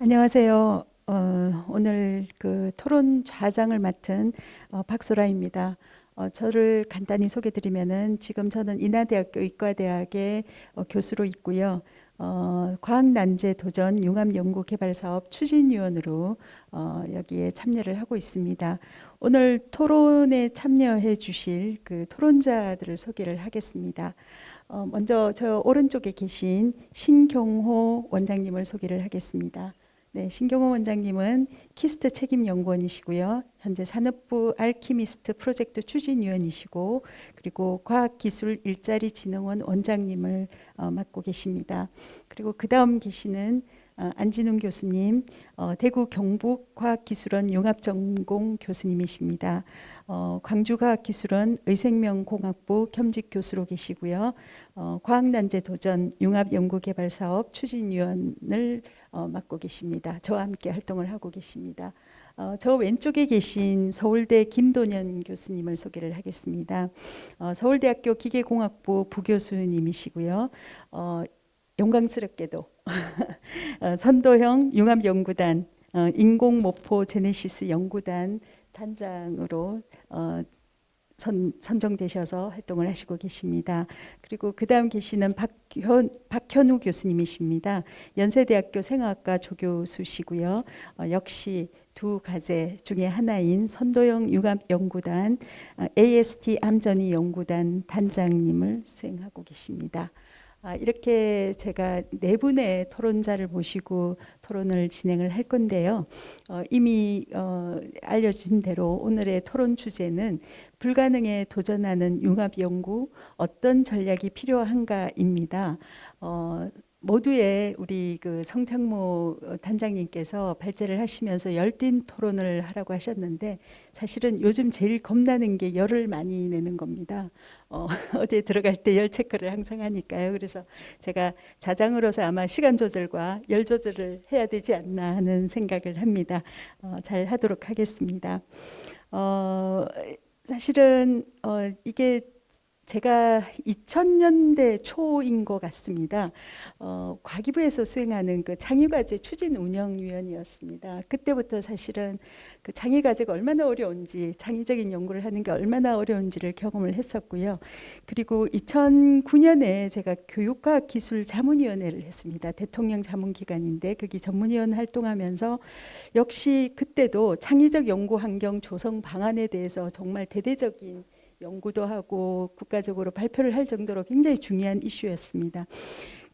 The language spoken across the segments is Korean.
안녕하세요. 오늘 그 토론 좌장을 맡은 박소라입니다. 저를 간단히 소개드리면은 지금 저는 인하대학교 의과대학의 교수로 있고요. 과학난제 도전 융합연구개발사업 추진위원으로 여기에 참여를 하고 있습니다. 오늘 토론에 참여해 주실 그 토론자들을 소개를 하겠습니다. 먼저 저 오른쪽에 계신 신경호 원장님을 소개를 하겠습니다. 네, 신경호 원장님은 키스트 책임연구원이시고요. 현재 산업부 알키미스트 프로젝트 추진위원이시고, 그리고 과학기술 일자리진흥원 원장님을 맡고 계십니다. 그리고 그 다음 계시는 안진웅 교수님, 대구 경북과학기술원 융합전공 교수님이십니다. 광주과학기술원 의생명공학부 겸직 교수로 계시고요. 과학난제 도전 융합연구개발사업 추진위원을 맡고 계십니다. 저와 함께 활동을 하고 계십니다. 저 왼쪽에 계신 서울대 김도년 교수님을 소개를 하겠습니다. 서울대학교 기계공학부 부교수님이시고요. 영광스럽게도 선도형 융합연구단 인공모포 제네시스 연구단 단장으로 선정되셔서 활동을 하시고 계십니다. 그리고 그 다음 계시는 박현우 교수님이십니다. 연세대학교 생화학과 조교수시고요. 역시 두 가제 중에 하나인 선도형 융합연구단 AST 암전이 연구단 단장님을 수행하고 계십니다. 이렇게 제가 네 분의 토론자를 모시고 토론을 진행을 할 건데요. 이미 알려진 대로 오늘의 토론 주제는 불가능에 도전하는 융합연구 어떤 전략이 필요한가입니다. 모두의 우리 그 성창모 단장님께서 발제를 하시면서 열띤 토론을 하라고 하셨는데 사실은 요즘 제일 겁나는 게 열을 많이 내는 겁니다. 어제 들어갈 때 열 체크를 항상 하니까요. 그래서 제가 자장으로서 아마 시간 조절과 열 조절을 해야 되지 않나 하는 생각을 합니다. 잘 하도록 하겠습니다. 사실은 이게 제가 2000년대 초인 것 같습니다. 과기부에서 수행하는 그 창의과제 추진운영위원이었습니다. 그때부터 사실은 그 창의과제가 얼마나 어려운지, 창의적인 연구를 하는 게 얼마나 어려운지를 경험을 했었고요. 그리고 2009년에 제가 교육과학기술자문위원회를 했습니다. 대통령 자문기관인데 거기 전문위원 활동하면서 역시 그때도 창의적 연구 환경 조성 방안에 대해서 정말 대대적인 연구도 하고 국가적으로 발표를 할 정도로 굉장히 중요한 이슈였습니다.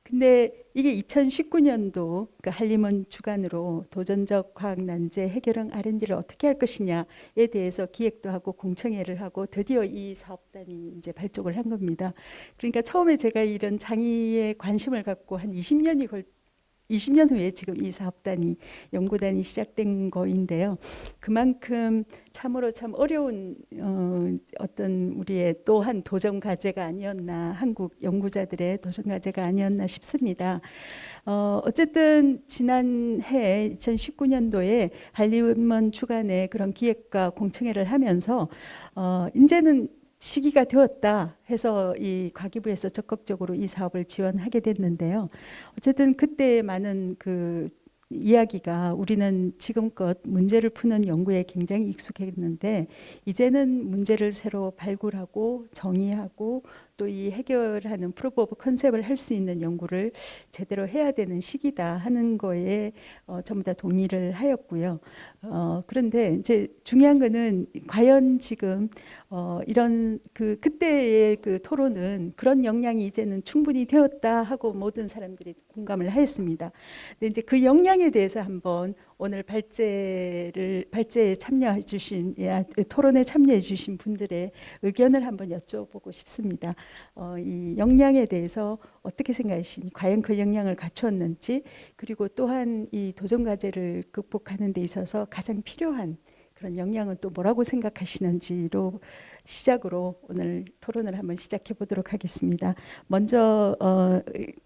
근데 이게 2019년도 그 한림원 주관으로 도전적 과학난제 해결형 R&D를 어떻게 할 것이냐에 대해서 기획도 하고 공청회를 하고 드디어 이 사업단이 이제 발족을 한 겁니다. 그러니까 처음에 제가 이런 장애에 관심을 갖고 한 20년 후에 지금 이 사업단이 연구단이 시작된 거인데요. 그만큼 참으로 참 어려운 어떤 우리의 또한 도전 과제가 아니었나, 한국 연구자들의 도전 과제가 아니었나 싶습니다. 어쨌든 지난해 2019년도에 한림원 주관의 그런 기획과 공청회를 하면서 이제는 시기가 되었다 해서 이 과기부에서 적극적으로 이 사업을 지원하게 됐는데요. 어쨌든 그때 많은 그 이야기가 우리는 지금껏 문제를 푸는 연구에 굉장히 익숙했는데 이제는 문제를 새로 발굴하고 정의하고 또 이 해결하는 프로브 오브 컨셉을 할 수 있는 연구를 제대로 해야 되는 시기다 하는 거에 전부 다 동의를 하였고요. 그런데 이제 중요한 거는 과연 지금 이런 그때의 그 토론은 그런 역량이 이제는 충분히 되었다 하고 모든 사람들이 공감을 하였습니다. 근데 이제 그 역량에 대해서 한번 오늘 발제에 참여해 주신 토론에 참여해 주신 분들의 의견을 한번 여쭤보고 싶습니다. 이 역량에 대해서 어떻게 생각하시니? 과연 그 역량을 갖추었는지, 그리고 또한 이 도전 과제를 극복하는 데 있어서 가장 필요한 그런 역량은 또 뭐라고 생각하시는지로 시작으로 오늘 토론을 한번 시작해 보도록 하겠습니다. 먼저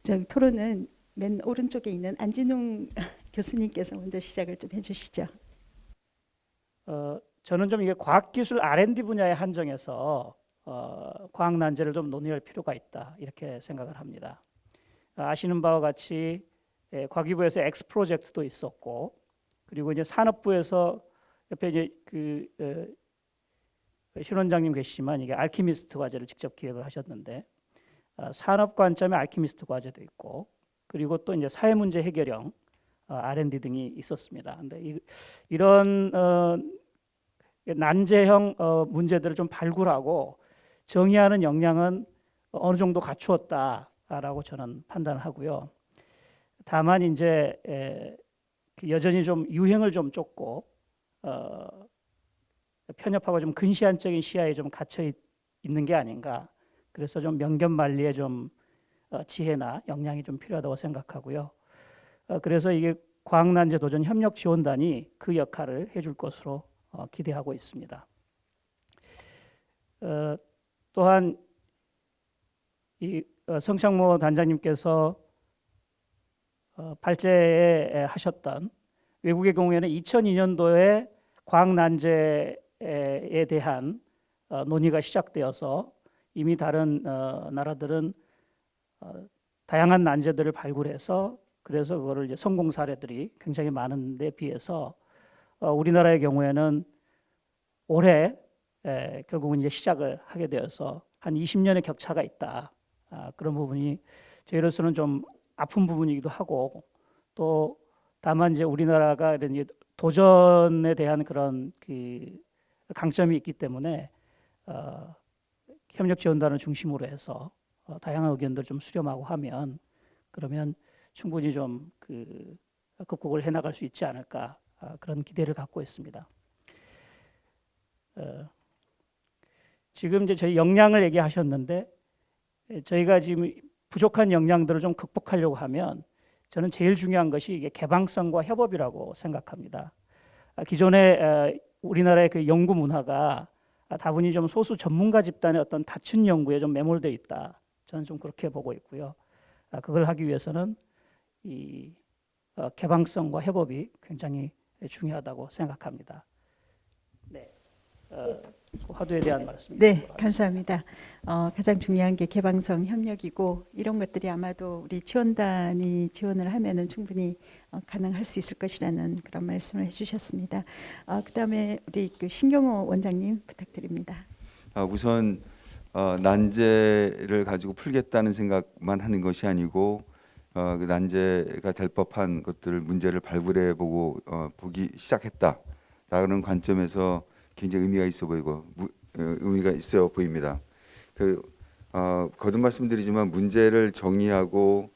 저기 토론은 맨 오른쪽에 있는 안진웅 교수님께서 먼저 시작을 좀 해주시죠. 저는 좀 이게 과학기술 R&D 분야에 한정해서 과학난제를 좀 논의할 필요가 있다 이렇게 생각을 합니다. 아시는 바와 같이 과기부에서 X 프로젝트도 있었고, 그리고 이제 산업부에서 옆에 이제 신 원장님 계시지만 이게 알키미스트 과제를 직접 기획을 하셨는데, 산업 관점의 알키미스트 과제도 있고, 그리고 또 이제 사회 문제 해결형 R&D 등이 있었습니다. 근데 이런 난제형 문제들을 좀 발굴하고 정의하는 역량은 어느 정도 갖추었다라고 저는 판단하고요. 다만 이제 여전히 좀 유행을 좀 쫓고 편협하고 좀 근시안적인 시야에 좀 갇혀 있는 게 아닌가. 그래서 좀 명견만리에 좀 지혜나 역량이 좀 필요하다고 생각하고요. 그래서 이게 과학난제 도전 협력 지원단이 그 역할을 해줄 것으로 기대하고 있습니다. 또한 이 성창모 단장님께서 발제에 하셨던 외국의 경우에는 2002년도에 과학난제에 대한 논의가 시작되어서 이미 다른 나라들은 다양한 난제들을 발굴해서 그래서 그거를 이제 성공 사례들이 굉장히 많은데 비해서 우리나라의 경우에는 올해 결국은 이제 시작을 하게 되어서 한 20년의 격차가 있다. 그런 부분이 저희로서는 좀 아픈 부분이기도 하고, 또 다만 이제 우리나라가 이런 도전에 대한 그런 그 강점이 있기 때문에 협력 지원단을 중심으로 해서 다양한 의견들 좀 수렴하고 하면 그러면 충분히 좀 극복을 해나갈 수 있지 않을까, 그런 기대를 갖고 있습니다. 지금 이제 저희 역량을 얘기하셨는데, 저희가 지금 부족한 역량들을 좀 극복하려고 하면 저는 제일 중요한 것이 이게 개방성과 협업이라고 생각합니다. 기존에 우리나라의 그 연구 문화가 다분히 좀 소수 전문가 집단의 어떤 다춘 연구에 좀 매몰되어 있다. 저는 좀 그렇게 보고 있고요. 그걸 하기 위해서는 이 개방성과 협업이 굉장히 중요하다고 생각합니다. 네, 화두에 대한 말씀입니다. 네, 감사합니다. 가장 중요한 게 개방성 협력이고 이런 것들이 아마도 우리 지원단이 지원을 하면은 충분히 가능할 수 있을 것이라는 그런 말씀을 해주셨습니다. 그다음에 우리 그 신경호 원장님 부탁드립니다. 우선 난제를 가지고 풀겠다는 생각만 하는 것이 아니고 그 난제가 될 법한 것들을 문제를 발굴해 보고 보기 시작했다라는 관점에서 굉장히 의미가 있어 보이고 의미가 있어 보입니다. 거듭 말씀드리지만 문제를 정의하고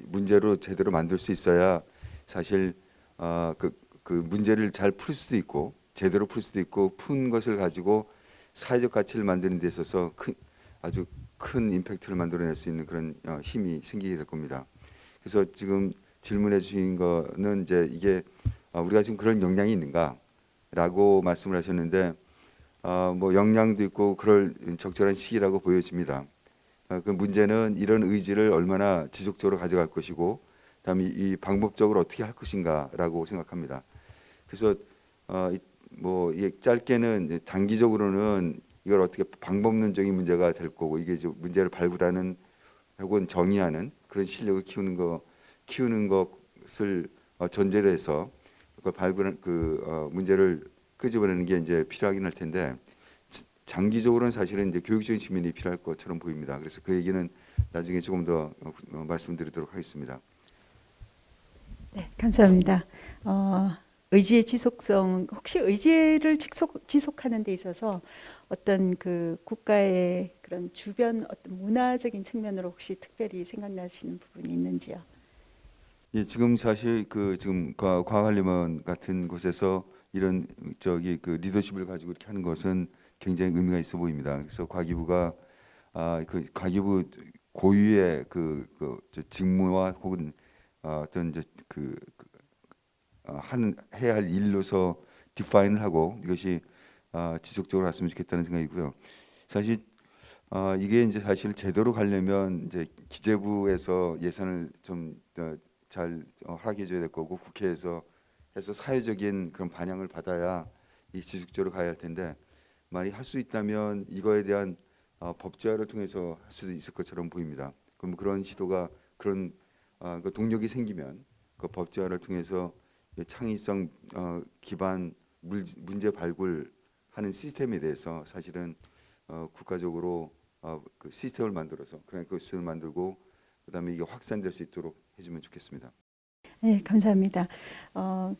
문제로 제대로 만들 수 있어야 사실 그 문제를 잘 풀 수도 있고 제대로 풀 수도 있고 푼 것을 가지고 사회적 가치를 만드는 데 있어서 아주 큰 임팩트를 만들어낼 수 있는 그런 힘이 생기게 될 겁니다. 그래서 지금 질문해 주신 거는 이제 이게 우리가 지금 그런 역량이 있는가라고 말씀을 하셨는데 뭐 역량도 있고 그럴 적절한 시기라고 보여집니다. 그 문제는 이런 의지를 얼마나 지속적으로 가져갈 것이고 그다음에 이 방법적으로 어떻게 할 것인가라고 생각합니다. 그래서 뭐 이게 짧게는 이제 단기적으로는 이걸 어떻게 방법론적인 문제가 될 거고 이게 이제 문제를 발굴하는 혹은 정의하는 그런 실력을 키우는 것을 전제로 해서 그 발굴한 문제를 끄집어내는 게 이제 필요하긴 할 텐데 장기적으로는 사실은 이제 교육적인 측면이 필요할 것처럼 보입니다. 그래서 그 얘기는 나중에 조금 더 말씀드리도록 하겠습니다. 네, 감사합니다. 의지의 지속성, 혹시 의지를 지속하는 데 있어서 어떤 그 국가의 그런 주변 어떤 문화적인 측면으로 혹시 특별히 생각나시는 부분이 있는지요? 예, 지금 사실 지금 과학관리원 같은 곳에서 이런 그 리더십을 가지고 이렇게 하는 것은 굉장히 의미가 있어 보입니다. 그래서 과기부가 그 과기부 고유의 저 직무와 혹은 어떤 이제 해야 할 일로서 디파인을 하고 이것이 지속적으로 갔으면 좋겠다는 생각이고요. 사실 이게 이제 사실 제대로 가려면 이제 기재부에서 예산을 좀 잘 허락해 줘야 될 거고 국회에서 해서 사회적인 그런 반영을 받아야 이 지속적으로 가야 할 텐데 만약 할 수 있다면 이거에 대한 법제화를 통해서 할 수도 있을 것처럼 보입니다. 그럼 그런 시도가 그런 그 동력이 생기면 그 법제화를 통해서 창의성 기반 문제 발굴하는 시스템에 대해서 사실은 국가적으로 그 시스템을 만들어서 그런 그 시스템을 만들고 그다음에 이게 확산될 수 있도록 해주면 좋겠습니다. 네, 감사합니다.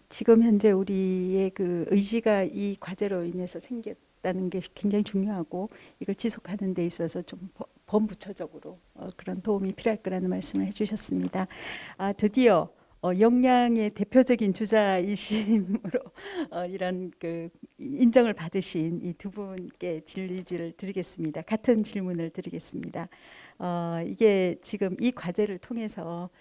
지금 현재 우리의 그 의지가 이 과제로 인해서 생겼다는 게 굉장히 중요하고 이걸 지속하는 데 있어서 좀 범부처적으로 그런 도움이 필요할 거라는 말씀을 해주셨습니다. 드디어 역량의 대표적인 주자이심으로 이런 그 인정을 받으신 이 두 분께 질의를 드리겠습니다. 같은 질문을 드리겠습니다. 이게 지금 이 과제를 통해서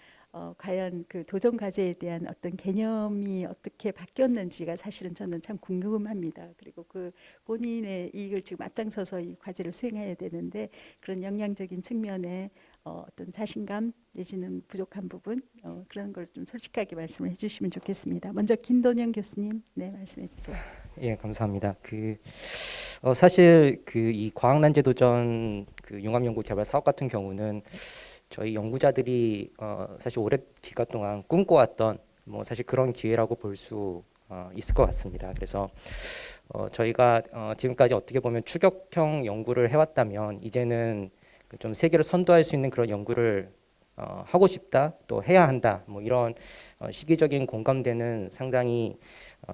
과연 그 도전 과제에 대한 어떤 개념이 어떻게 바뀌었는지가 사실은 저는 참 궁금합니다. 그리고 그 본인의 이익을 지금 앞장서서 이 과제를 수행해야 되는데 그런 역량적인 측면에 어떤 자신감 내지는 부족한 부분 그런 걸 좀 솔직하게 말씀을 해주시면 좋겠습니다. 먼저 김돈영 교수님, 네 말씀해 주세요. 예, 감사합니다. 사실 이 과학난제 도전 융합연구 개발 사업 같은 경우는 저희 연구자들이 사실 오랜 기간 동안 꿈꿔왔던 뭐 사실 그런 기회라고 볼 수 있을 것 같습니다. 그래서 저희가 지금까지 어떻게 보면 추격형 연구를 해왔다면 이제는 좀 세계를 선도할 수 있는 그런 연구를 하고 싶다, 또 해야 한다, 뭐 이런 시기적인 공감대는 상당히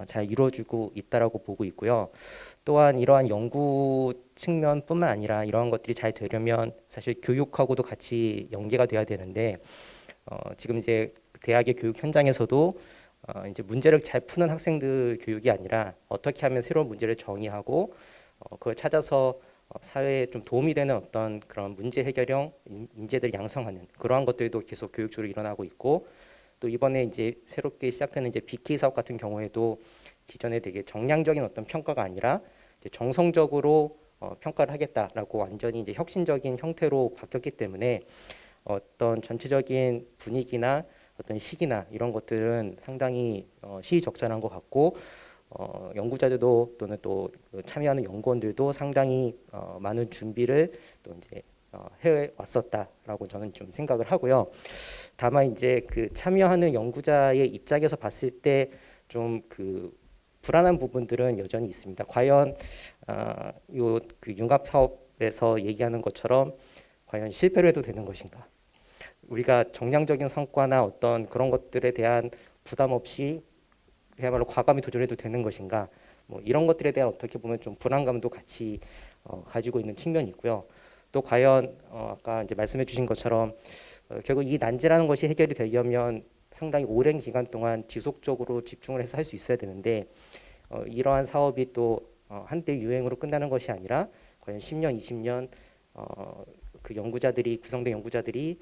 잘 이루어지고 있다라고 보고 있고요. 또한 이러한 연구 측면뿐만 아니라 이러한 것들이 잘 되려면 사실 교육하고도 같이 연계가 돼야 되는데 지금 이제 대학의 교육 현장에서도 이제 문제를 잘 푸는 학생들 교육이 아니라 어떻게 하면 새로운 문제를 정의하고 그걸 찾아서 사회에 좀 도움이 되는 어떤 그런 문제 해결형 인재들을 양성하는 그러한 것들도 계속 교육적으로 일어나고 있고 또 이번에 이제 새롭게 시작되는 이제 BK 사업 같은 경우에도 기존에 되게 정량적인 어떤 평가가 아니라 이제 정성적으로 평가를 하겠다라고 완전히 이제 혁신적인 형태로 바뀌었기 때문에 어떤 전체적인 분위기나 어떤 시기나 이런 것들은 상당히 시의적절한 것 같고 연구자들도 또는 또 참여하는 연구원들도 상당히 많은 준비를 또 이제 해왔었다라고 저는 좀 생각을 하고요. 다만 이제 참여하는 연구자의 입장에서 봤을 때 좀 불안한 부분들은 여전히 있습니다. 과연 융합 사업에서 얘기하는 것처럼 과연 실패를 해도 되는 것인가? 우리가 정량적인 성과나 어떤 그런 것들에 대한 부담 없이 그야말로 과감히 도전해도 되는 것인가? 뭐 이런 것들에 대한 어떻게 보면 좀 불안감도 같이 가지고 있는 측면이 있고요. 또 과연 아까 이제 말씀해주신 것처럼 결국 이 난제라는 것이 해결이 되려면 상당히 오랜 기간 동안 지속적으로 집중을 해서 할 수 있어야 되는데 이러한 사업이 또 한때 유행으로 끝나는 것이 아니라 과연 10년, 20년 구성된 연구자들이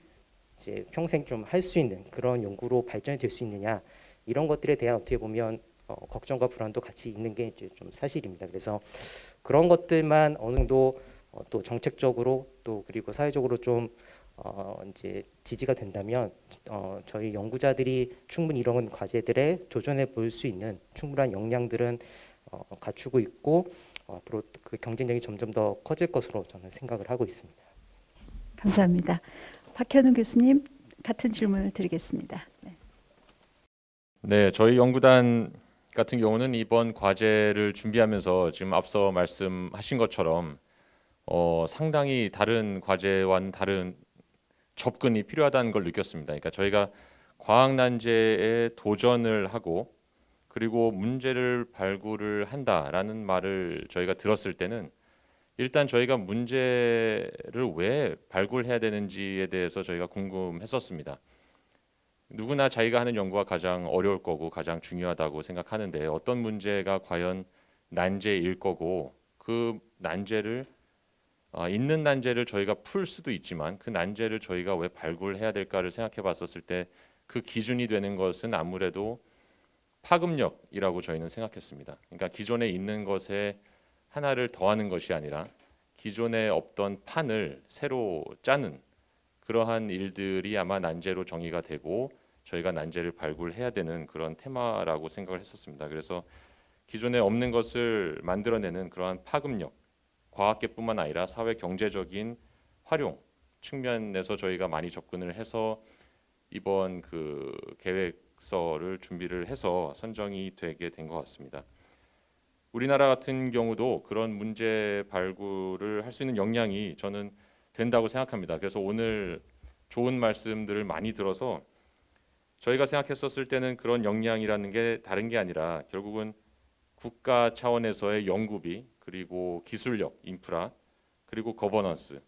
이제 평생 좀 할 수 있는 그런 연구로 발전이 될 수 있느냐 이런 것들에 대한 어떻게 보면 걱정과 불안도 같이 있는 게 이제 좀 사실입니다. 그래서 그런 것들만 어느 정도 또 정책적으로 또 그리고 사회적으로 좀 이제 지지가 된다면 저희 연구자들이 충분히 이런 과제들에 도전해 볼 수 있는 충분한 역량들은 갖추고 있고 앞으로 그 경쟁력이 점점 더 커질 것으로 저는 생각을 하고 있습니다. 감사합니다. 박현우 교수님 같은 질문을 드리겠습니다. 네. 네, 저희 연구단 같은 경우는 이번 과제를 준비하면서 지금 앞서 말씀하신 것처럼 상당히 다른 과제와는 다른 접근이 필요하다는 걸 느꼈습니다. 그러니까 저희가 과학난제에 도전을 하고 그리고 문제를 발굴을 한다라는 말을 저희가 들었을 때는 일단 저희가 문제를 왜 발굴해야 되는지에 대해서 저희가 궁금했었습니다. 누구나 자기가 하는 연구가 가장 어려울 거고 가장 중요하다고 생각하는데 어떤 문제가 과연 난제일 거고 그 난제를 있는 난제를 저희가 풀 수도 있지만 그 난제를 저희가 왜 발굴해야 될까를 생각해 봤었을 때 그 기준이 되는 것은 아무래도 파급력이라고 저희는 생각했습니다. 그러니까 기존에 있는 것에 하나를 더하는 것이 아니라 기존에 없던 판을 새로 짜는 그러한 일들이 아마 난제로 정의가 되고 저희가 난제를 발굴해야 되는 그런 테마라고 생각을 했었습니다. 그래서 기존에 없는 것을 만들어내는 그러한 파급력, 과학계뿐만 아니라 사회 경제적인 활용 측면에서 저희가 많이 접근을 해서 이번 그 계획서를 준비를 해서 선정이 되게 된 것 같습니다. 우리나라 같은 경우도 그런 문제 발굴을 할 수 있는 역량이 저는 된다고 생각합니다. 그래서 오늘 좋은 말씀들을 많이 들어서 저희가 생각했었을 때는 그런 역량이라는 게 다른 게 아니라 결국은 국가 차원에서의 연구비, 그리고 기술력, 인프라, 그리고 거버넌스,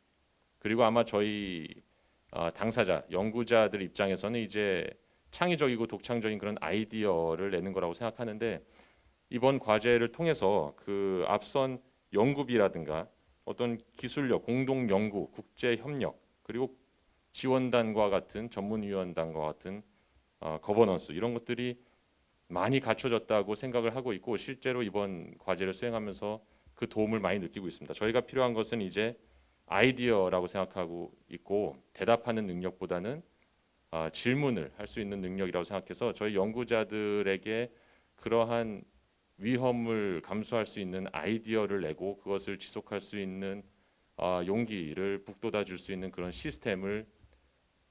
그리고 아마 저희 당사자, 연구자들 입장에서는 이제 창의적이고 독창적인 그런 아이디어를 내는 거라고 생각하는데, 이번 과제를 통해서 그 앞선 연구비라든가 어떤 기술력, 공동 연구, 국제 협력, 그리고 지원단과 같은 전문위원단과 같은 거버넌스, 이런 것들이 많이 갖춰졌다고 생각을 하고 있고, 실제로 이번 과제를 수행하면서 그 도움을 많이 느끼고 있습니다. 저희가 필요한 것은 이제 아이디어라고 생각하고 있고, 대답하는 능력보다는 질문을 할 수 있는 능력이라고 생각해서 저희 연구자들에게 그러한 위험을 감수할 수 있는 아이디어를 내고 그것을 지속할 수 있는 용기를 북돋아 줄 수 있는 그런 시스템을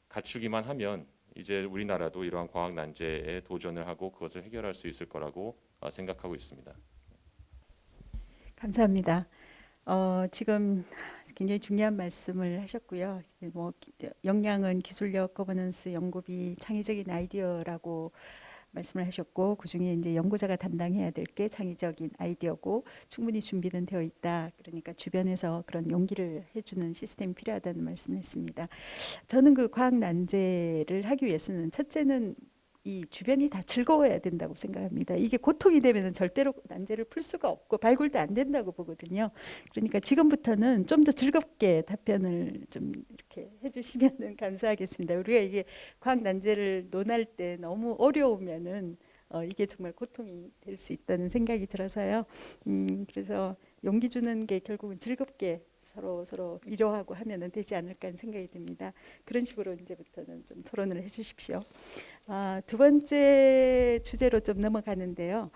갖추기만 하면 이제 우리나라도 이러한 과학 난제에 도전을 하고 그것을 해결할 수 있을 거라고 생각하고 있습니다. 감사합니다. 지금 굉장히 중요한 말씀을 하셨고요. 뭐 역량은 기술력, 거버넌스, 연구비, 창의적인 아이디어라고 말씀을 하셨고, 그중에 이제 연구자가 담당해야 될 게 창의적인 아이디어고 충분히 준비는 되어 있다. 그러니까 주변에서 그런 용기를 해주는 시스템이 필요하다는 말씀을 했습니다. 저는 그 과학 난제를 하기 위해서는 첫째는 이 주변이 다 즐거워야 된다고 생각합니다. 이게 고통이 되면은 절대로 난제를 풀 수가 없고 발굴도 안 된다고 보거든요. 그러니까 지금부터는 좀 더 즐겁게 답변을 좀 이렇게 해주시면은 감사하겠습니다. 우리가 이게 과학 난제를 논할 때 너무 어려우면은 이게 정말 고통이 될 수 있다는 생각이 들어서요. 그래서 용기 주는 게 결국은 즐겁게 서로 위로하고 하면은 되지 않을까 하는 생각이 듭니다. 그런 식으로 이제부터는 좀 토론을 해주십시오. 두 번째 주제로 좀 넘어가는데요.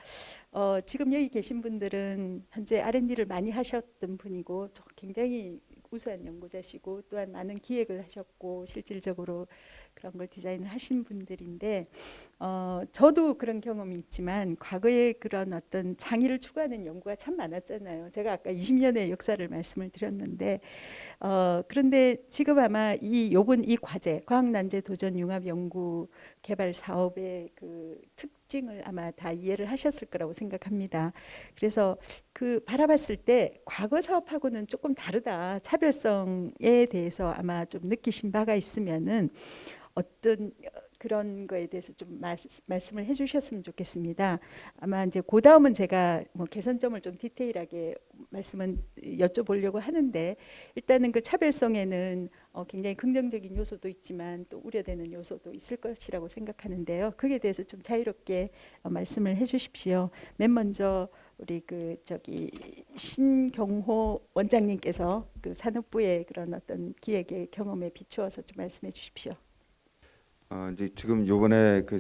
지금 여기 계신 분들은 현재 R&D를 많이 하셨던 분이고 굉장히 우수한 연구자시고 또한 많은 기획을 하셨고 실질적으로 그런 걸 디자인을 하신 분들인데, 저도 그런 경험이 있지만 과거에 그런 어떤 창의를 추구하는 연구가 참 많았잖아요. 제가 아까 20년의 역사를 말씀을 드렸는데, 그런데 지금 아마 요번 이 과제 과학난제 도전 융합 연구 개발 사업의 그 특징을 아마 다 이해를 하셨을 거라고 생각합니다. 그래서 그 바라봤을 때 과거 사업하고는 조금 다르다, 차별성에 대해서 아마 좀 느끼신 바가 있으면은 어떤 그런 거에 대해서 좀 말씀을 해주셨으면 좋겠습니다. 아마 이제 그 다음은 제가 뭐 개선점을 좀 디테일하게 말씀은 여쭤보려고 하는데, 일단은 그 차별성에는 굉장히 긍정적인 요소도 있지만 또 우려되는 요소도 있을 것이라고 생각하는데요. 그에 대해서 좀 자유롭게 말씀을 해주십시오. 맨 먼저 우리 그 신경호 원장님께서 그 산업부의 그런 어떤 기획의 경험에 비추어서 좀 말씀해 주십시오. 이제 지금 요번에 그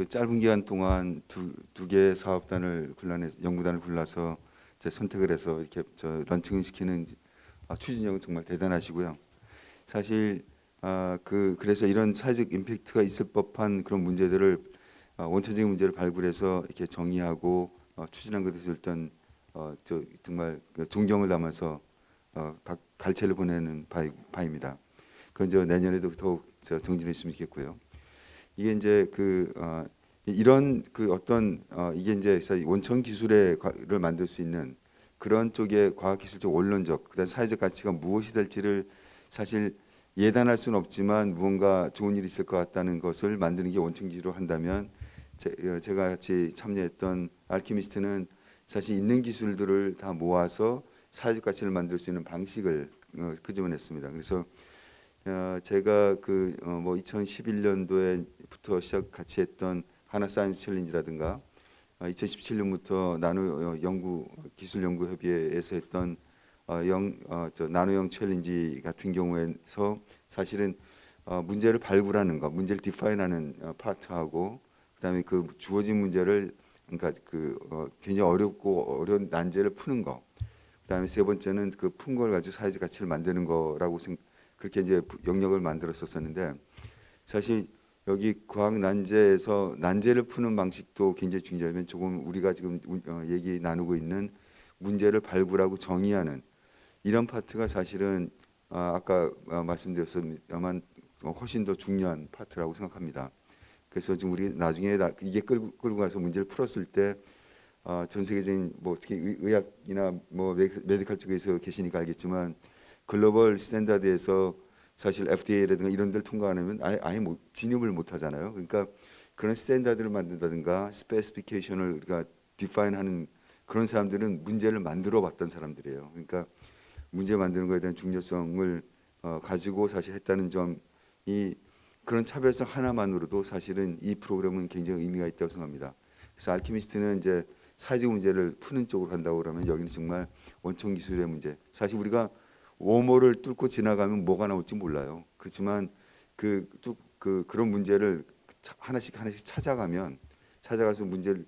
짧은 기간 동안 두 개의 사업단을 연구단을 골라서 이제 선택을 해서 이렇게 런칭을 시키는 추진력은 정말 대단하시고요. 사실 그래서 이런 사회적 임팩트가 있을 법한 그런 문제들을 원천적인 문제를 발굴해서 이렇게 정의하고 추진한 것에 대해서 일단 정말 존경을 담아서 갈채를 보내는 바입니다. 그건 이제 내년에도 더욱 정진했으면 좋겠고요. 이게 이제 이런 이게 이제 원천 기술을 만들 수 있는 그런 쪽의 과학기술적 원론적 그다음 사회적 가치가 무엇이 될지를 사실 예단할 수는 없지만 무언가 좋은 일이 있을 것 같다는 것을 만드는 게 원천 기술로 한다면, 제가 같이 참여했던 알키미스트는 사실 있는 기술들을 다 모아서 사회적 가치를 만들 수 있는 방식을 끄집어냈습니다. 그래서 제가 2011년도에부터 같이 했던 하나 사이언스 챌린지라든가 2017년부터 나노 기술 연구 협의회에서 했던 나노형 챌린지 같은 경우에서 사실은 문제를 발굴하는 것, 문제를 디파인하는 파트하고 그다음에 그 주어진 문제를 그러니까 굉장히 어려운 난제를 푸는 거, 그다음에 세 번째는 그 푼 걸 가지고 사회적 가치를 만드는 거라고 그렇게 이제 영역을 만들었었는데, 사실 여기 과학 난제에서 난제를 푸는 방식도 굉장히 중요하면 조금 우리가 지금 얘기 나누고 있는 문제를 발굴하고 정의하는 이런 파트가 사실은 아까 말씀드렸습니다만 훨씬 더 중요한 파트라고 생각합니다. 그래서 지금 우리 나중에 이게 끌고 가서 문제를 풀었을 때 전 세계적인 뭐 특히 의학이나 뭐 메디컬 쪽에서 계시니까 알겠지만 글로벌 스탠다드에서 사실 FDA라든가 이런 데를 통과 안 하면 아예 진입을 못 하잖아요. 그러니까 그런 스탠다드를 만든다든가 스페시피케이션을 우리가 디파인하는 그런 사람들은 문제를 만들어 봤던 사람들이에요. 그러니까 문제 만드는 것에 대한 중요성을 가지고 사실 했다는 점이 그런 차별성 하나만으로도 사실은 이 프로그램은 굉장히 의미가 있다고 생각합니다. 그래서 알키미스트는 이제 사회적 문제를 푸는 쪽으로 간다고 그러면 여기는 정말 원천 기술의 문제. 사실 우리가 워머를 뚫고 지나가면 뭐가 나올지 몰라요. 그렇지만 그런 문제를 하나씩 찾아가서 문제를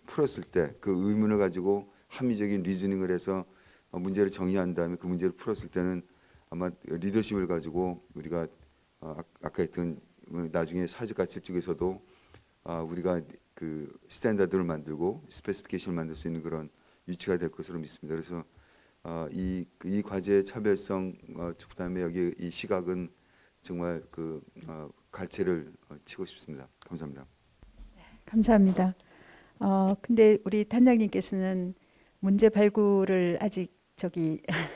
풀었을 때 그 의문을 가지고 합리적인 리즈닝을 해서 문제를 정의한 다음에 그 문제를 풀었을 때는 아마 리더십을 가지고 우리가 아까 했던 나중에 사회적 가치 쪽에서도 우리가 그 스탠다드를 만들고 스페시피케이션을 만들 수 있는 그런 유치가 될 것으로 믿습니다. 그래서 이 과제의 차별성 그다음에 여기 이 시각은 정말 갈채를 치고 싶습니다. 감사합니다. 감사합니다. 근데 우리 단장님께서는 문제 발굴을 아직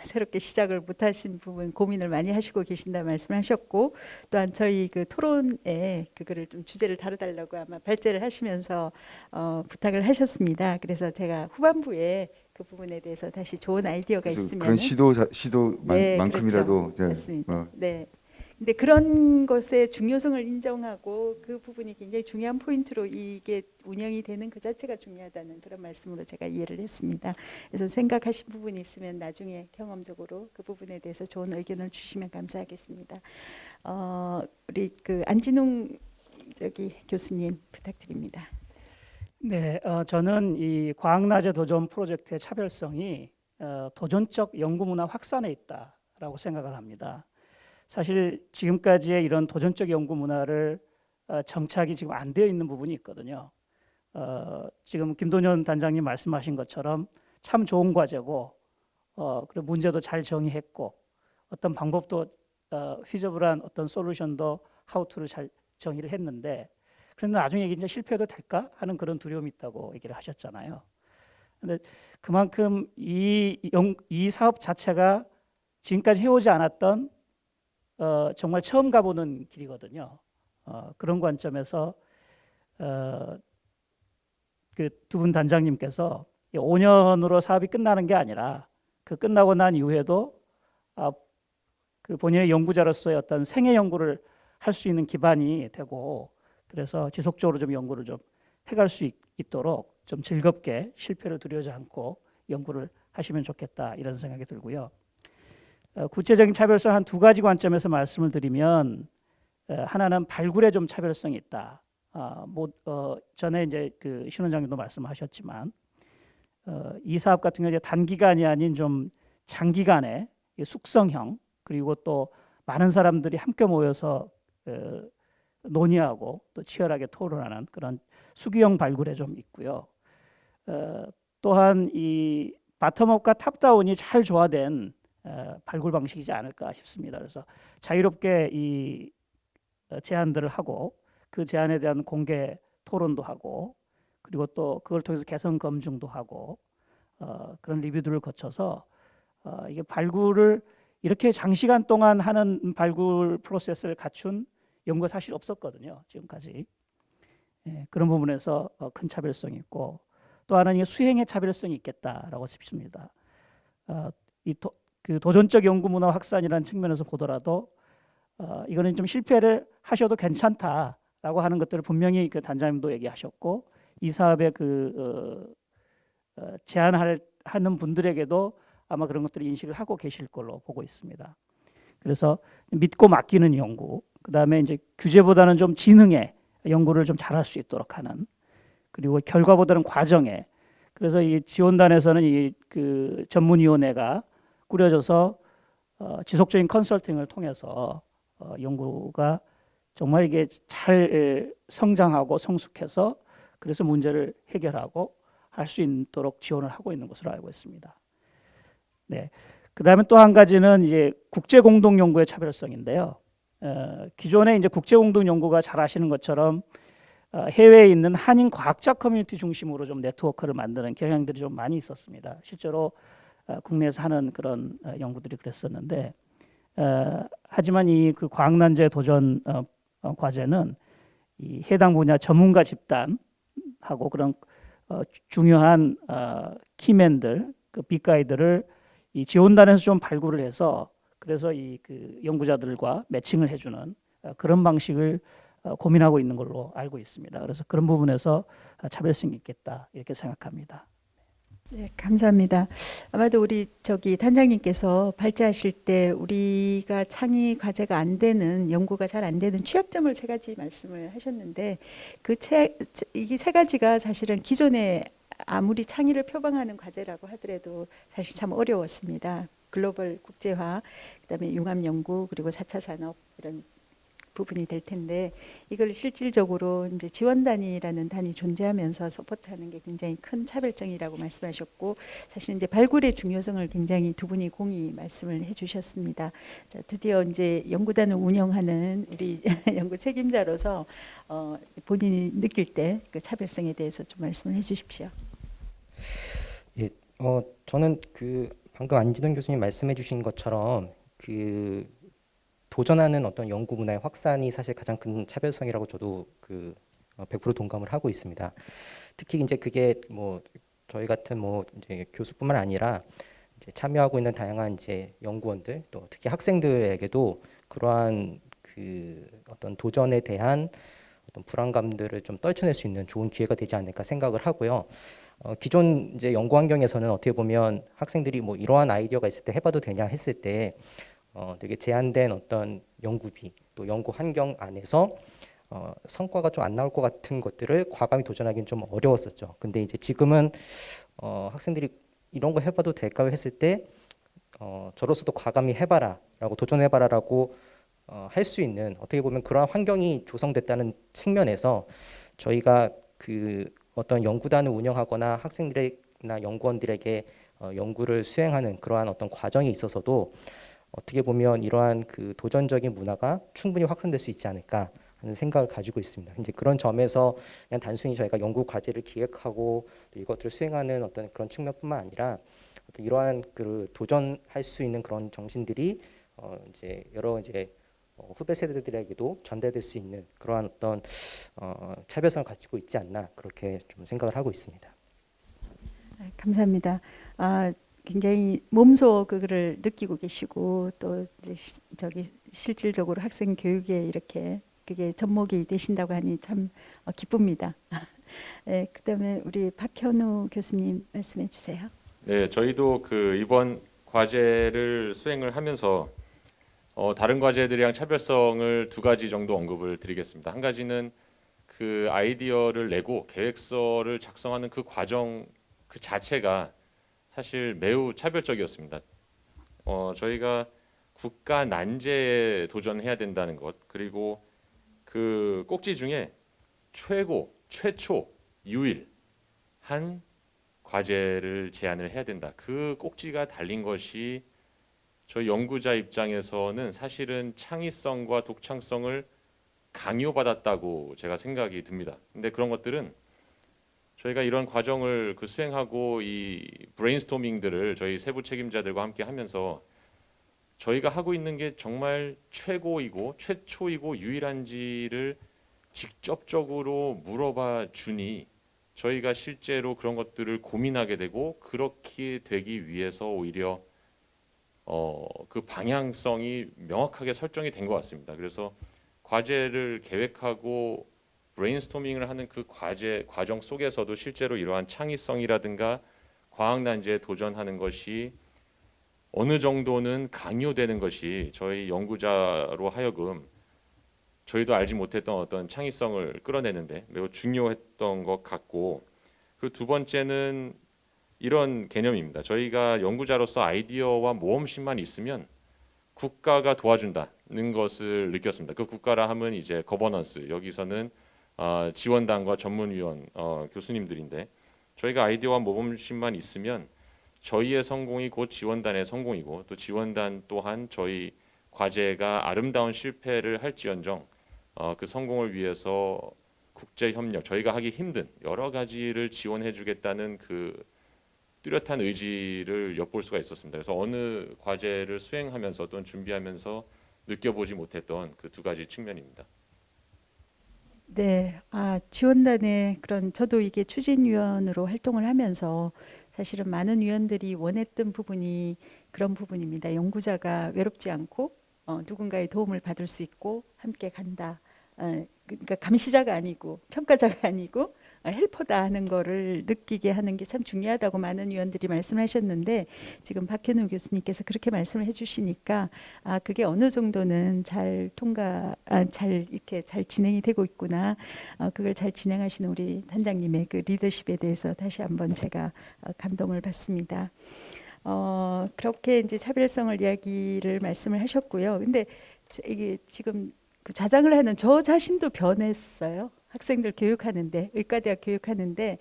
새롭게 시작을 못하신 부분 고민을 많이 하시고 계신다 말씀하셨고, 또한 저희 그 토론에 그거를 좀 주제를 다뤄달라고 아마 발제를 하시면서 부탁을 하셨습니다. 그래서 제가 후반부에 그 부분에 대해서 다시 좋은 아이디어가 그래서 있으면 그런 시도만큼이라도 그렇죠. 맞습니다. 네. 근데 그런 것의 중요성을 인정하고 그 부분이 굉장히 중요한 포인트로 이게 운영이 되는 그 자체가 중요하다는 그런 말씀으로 제가 이해를 했습니다. 그래서 생각하신 부분이 있으면 나중에 경험적으로 그 부분에 대해서 좋은 의견을 주시면 감사하겠습니다. 우리 그 안진웅 교수님 부탁드립니다. 네, 저는 이 과학낮의 도전 프로젝트의 차별성이 도전적 연구문화 확산에 있다라고 생각을 합니다. 사실 지금까지의 이런 도전적 연구 문화를 정착이 지금 안 되어 있는 부분이 있거든요. 지금 김도년 단장님 말씀하신 것처럼 참 좋은 과제고, 그리고 문제도 잘 정의했고, 어떤 방법도 피저블한 어떤 솔루션도 하우투를 잘 정의를 했는데, 그런데 나중에 이제 실패해도 될까 하는 그런 두려움이 있다고 얘기를 하셨잖아요. 근데 그만큼 이 사업 자체가 지금까지 해오지 않았던 정말 처음 가보는 길이거든요. 그런 관점에서 그 두 분 단장님께서 5년으로 사업이 끝나는 게 아니라 그 끝나고 난 이후에도 그 본인의 연구자로서의 어떤 생애 연구를 할 수 있는 기반이 되고, 그래서 지속적으로 좀 연구를 좀 해갈 수 있도록 좀 즐겁게 실패를 두려워하지 않고 연구를 하시면 좋겠다, 이런 생각이 들고요. 구체적인 차별성 한 두 가지 관점에서 말씀을 드리면, 하나는 발굴에 좀 차별성이 있다. 전에 이제 그 신 원장님도 말씀하셨지만, 이 사업 같은 경우에 단기간이 아닌 좀 장기간의 숙성형, 그리고 또 많은 사람들이 함께 모여서 논의하고 또 치열하게 토론하는 그런 수기형 발굴에 좀 있고요. 또한 이 바텀업과 탑다운이 잘 조화된 발굴 방식이지 않을까 싶습니다. 그래서 자유롭게 이 제안들을 하고 그 제안에 대한 공개 토론도 하고, 그리고 또 그걸 통해서 개선 검증도 하고, 그런 리뷰들을 거쳐서 이게 발굴을 이렇게 장시간 동안 하는 발굴 프로세스를 갖춘 연구가 사실 없었거든요, 지금까지. 그런 부분에서 큰 차별성이 있고, 또 하나는 이게 수행의 차별성이 있겠다라고 싶습니다. 그 도전적 연구 문화 확산이라는 측면에서 보더라도 이거는 좀 실패를 하셔도 괜찮다라고 하는 것들을 분명히 그 단장님도 얘기하셨고, 이 사업에 제안하는 분들에게도 아마 그런 것들을 인식을 하고 계실 걸로 보고 있습니다. 그래서 믿고 맡기는 연구, 그 다음에 이제 규제보다는 좀 지능에 연구를 좀 잘할 수 있도록 하는, 그리고 결과보다는 과정에, 그래서 이 지원단에서는 이 그 전문위원회가 꾸려져서 지속적인 컨설팅을 통해서 연구가 정말 이게 잘 성장하고 성숙해서 그래서 문제를 해결하고 할 수 있도록 지원을 하고 있는 것으로 알고 있습니다. 네. 그다음에 또 한 가지는 이제 국제 공동 연구의 차별성인데요. 기존에 이제 국제 공동 연구가 잘 아시는 것처럼 해외에 있는 한인 과학자 커뮤니티 중심으로 좀 네트워크를 만드는 경향들이 좀 많이 있었습니다. 실제로 국내에서 하는 그런 연구들이 그랬었는데, 하지만 이 그 과학난제 도전 과제는 이 해당 분야 전문가 집단하고 그런 중요한 키맨들, 그 빅가이들을 이 지원단에서 좀 발굴을 해서 그래서 이 그 연구자들과 매칭을 해주는 그런 방식을 고민하고 있는 걸로 알고 있습니다. 그래서 그런 부분에서 차별성이 있겠다 이렇게 생각합니다. 네, 감사합니다. 아마도 우리 저기 단장님께서 발제하실 때 우리가 창의 과제가 안 되는 연구가 잘 안 되는 취약점을 세 가지 말씀을 하셨는데 이 세 가지가 사실은 기존에 아무리 창의를 표방하는 과제라고 하더라도 사실 참 어려웠습니다. 글로벌 국제화, 그다음에 융합 연구 그리고 4차 산업 이런 부분이 될 텐데 이걸 실질적으로 이제 지원단이라는 단이 존재하면서 서포트하는 게 굉장히 큰 차별점이라고 말씀하셨고 사실 이제 발굴의 중요성을 굉장히 두 분이 공히 말씀을 해주셨습니다. 자, 드디어 이제 연구단을 운영하는 우리 연구 책임자로서 본인이 느낄 때 그 차별성에 대해서 좀 말씀을 해주십시오. 예, 저는 그 방금 안진원 교수님 말씀해주신 것처럼 그 도전하는 어떤 연구 문화의 확산이 사실 가장 큰 차별성이라고 저도 100% 동감을 하고 있습니다. 특히 이제 그게 뭐 저희 같은 뭐 이제 교수뿐만 아니라 이제 참여하고 있는 다양한 이제 연구원들 또 특히 학생들에게도 그러한 그 어떤 도전에 대한 어떤 불안감들을 좀 떨쳐낼 수 있는 좋은 기회가 되지 않을까 생각을 하고요. 기존 이제 연구 환경에서는 어떻게 보면 학생들이 뭐 이러한 아이디어가 있을 때 해봐도 되냐 했을 때 되게 제한된 어떤 연구비 또 연구 환경 안에서 성과가 좀 안 나올 것 같은 것들을 과감히 도전하기는 좀 어려웠었죠. 근데 이제 지금은 학생들이 이런 거 해봐도 될까요 했을 때 저로서도 과감히 해봐라라고 도전해봐라라고 할 수 있는 어떻게 보면 그러한 환경이 조성됐다는 측면에서 저희가 그 어떤 연구단을 운영하거나 학생들이나 연구원들에게 연구를 수행하는 그러한 어떤 과정에 있어서도 어떻게 보면 이러한 그 도전적인 문화가 충분히 확산될 수 있지 않을까 하는 생각을 가지고 있습니다. 이제 그런 점에서 그냥 단순히 저희가 연구 과제를 기획하고 또 이것들을 수행하는 어떤 그런 측면뿐만 아니라 어떤 이러한 그 도전할 수 있는 그런 정신들이 이제 여러 이제 후배 세대들에게도 전달될 수 있는 그러한 어떤 차별성을 가지고 있지 않나 그렇게 좀 생각을 하고 있습니다. 감사합니다. 굉장히 몸소 그거를 느끼고 계시고 또 저기 실질적으로 학생 교육에 이렇게 그게 접목이 되신다고 하니 참 기쁩니다. 네, 그다음에 우리 박현우 교수님 말씀해 주세요. 네, 저희도 그 이번 과제를 수행을 하면서 다른 과제들이랑 차별성을 두 가지 정도 언급을 드리겠습니다. 한 가지는 그 아이디어를 내고 계획서를 작성하는 그 과정 그 자체가 사실 매우 차별적이었습니다. 저희가 국가 난제에 도전해야 된다는 것 그리고 그 꼭지 중에 최고, 최초, 유일한 과제를 제안을 해야 된다. 그 꼭지가 달린 것이 저희 연구자 입장에서는 사실은 창의성과 독창성을 강요받았다고 제가 생각이 듭니다. 근데 그런 것들은 저희가 이런 과정을 수행하고 이 브레인스토밍들을 저희 세부 책임자들과 함께 하면서 저희가 하고 있는 게 정말 최고이고 최초이고 유일한지를 직접적으로 물어봐 주니 저희가 실제로 그런 것들을 고민하게 되고 그렇게 되기 위해서 오히려 그 방향성이 명확하게 설정이 된 것 같습니다. 그래서 과제를 계획하고 브레인스토밍을 하는 그 과정 속에서도 실제로 이러한 창의성이라든가 과학난제에 도전하는 것이 어느 정도는 강요되는 것이 저희 연구자로 하여금 저희도 알지 못했던 어떤 창의성을 끌어내는데 매우 중요했던 것 같고 그리고 두 번째는 이런 개념입니다. 저희가 연구자로서 아이디어와 모험심만 있으면 국가가 도와준다는 것을 느꼈습니다. 그 국가라 하면 이제 거버넌스, 여기서는 지원단과 전문위원 교수님들인데, 저희가 아이디어와 모범심만 있으면 저희의 성공이 곧 지원단의 성공이고, 또 지원단 또한 저희 과제가 아름다운 실패를 할지언정 그 성공을 위해서 국제 협력, 저희가 하기 힘든 여러 가지를 지원해 주겠다는 그 뚜렷한 의지를 엿볼 수가 있었습니다. 그래서 어느 과제를 수행하면서 또는 준비하면서 느껴보지 못했던 그 두 가지 측면입니다. 네, 지원단의 그런 저도 이게 추진위원으로 활동을 하면서 사실은 많은 위원들이 원했던 부분이 그런 부분입니다. 연구자가 외롭지 않고 누군가의 도움을 받을 수 있고 함께 간다. 그러니까 감시자가 아니고 평가자가 아니고 헬퍼다 하는 거를 느끼게 하는 게 참 중요하다고 많은 위원들이 말씀하셨는데, 지금 박현우 교수님께서 그렇게 말씀을 해주시니까 그게 어느 정도는 잘 잘 이렇게 잘 진행이 되고 있구나. 그걸 잘 진행하시는 우리 단장님의 그 리더십에 대해서 다시 한번 제가 감동을 받습니다. 그렇게 이제 차별성을 이야기를 말씀을 하셨고요. 근데 이게 지금 그 좌장을 하는 저 자신도 변했어요. 학생들 교육하는데, 의과대학 교육하는데,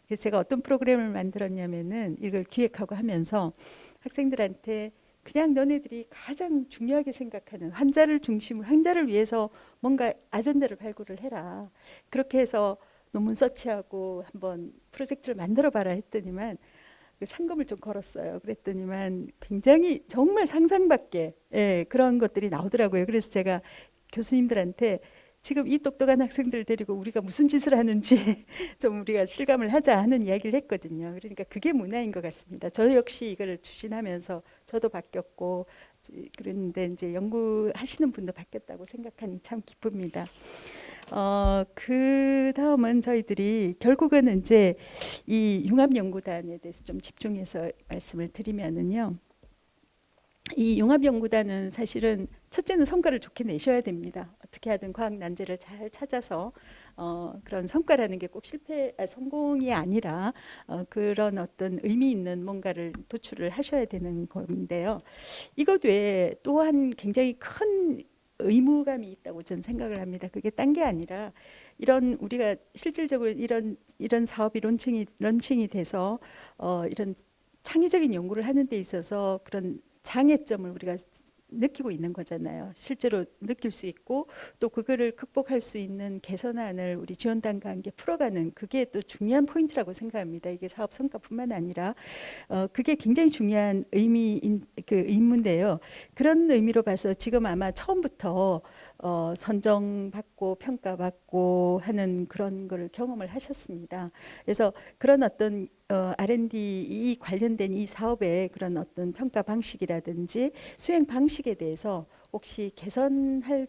그래서 제가 어떤 프로그램을 만들었냐면은 이걸 기획하고 하면서 학생들한테 그냥 너네들이 가장 중요하게 생각하는 환자를 중심으로, 환자를 위해서 뭔가 아젠다를 발굴을 해라. 그렇게 해서 논문 서치하고 한번 프로젝트를 만들어 봐라 했더니만 그 상금을 좀 걸었어요. 그랬더니만 굉장히 정말 상상 밖의 그런 것들이 나오더라고요. 그래서 제가 교수님들한테 지금 이 똑똑한 학생들 데리고 우리가 무슨 짓을 하는지 좀 우리가 실감을 하자 하는 이야기를 했거든요. 그러니까 그게 문화인 것 같습니다. 저 역시 이걸 추진하면서 저도 바뀌었고, 그런데 이제 연구하시는 분도 바뀌었다고 생각하니 참 기쁩니다. 그 다음은 저희들이 결국은 이제 이 융합연구단에 대해서 좀 집중해서 말씀을 드리면은요. 이 융합연구단은 사실은 첫째는 성과를 좋게 내셔야 됩니다. 어떻게 하든 과학 난제를 잘 찾아서 그런 성과라는 게 꼭 성공이 아니라 그런 어떤 의미 있는 뭔가를 도출을 하셔야 되는 건데요. 이것 외에 또한 굉장히 큰 의무감이 있다고 저는 생각을 합니다. 그게 딴 게 아니라 이런 우리가 실질적으로 이런 사업이 런칭이 돼서 이런 창의적인 연구를 하는 데 있어서 그런 장애점을 우리가 느끼고 있는 거잖아요. 실제로 느낄 수 있고 또 그거를 극복할 수 있는 개선안을 우리 지원단과 함께 풀어가는, 그게 또 중요한 포인트라고 생각합니다. 이게 사업 성과뿐만 아니라 그게 굉장히 중요한 의무인데요. 그런 의미로 봐서 지금 아마 처음부터 선정받고 평가받고 하는 그런 거를 경험을 하셨습니다. 그래서 그런 어떤 R&D 관련된 이 사업의 그런 어떤 평가 방식이라든지 수행 방식에 대해서 혹시 개선할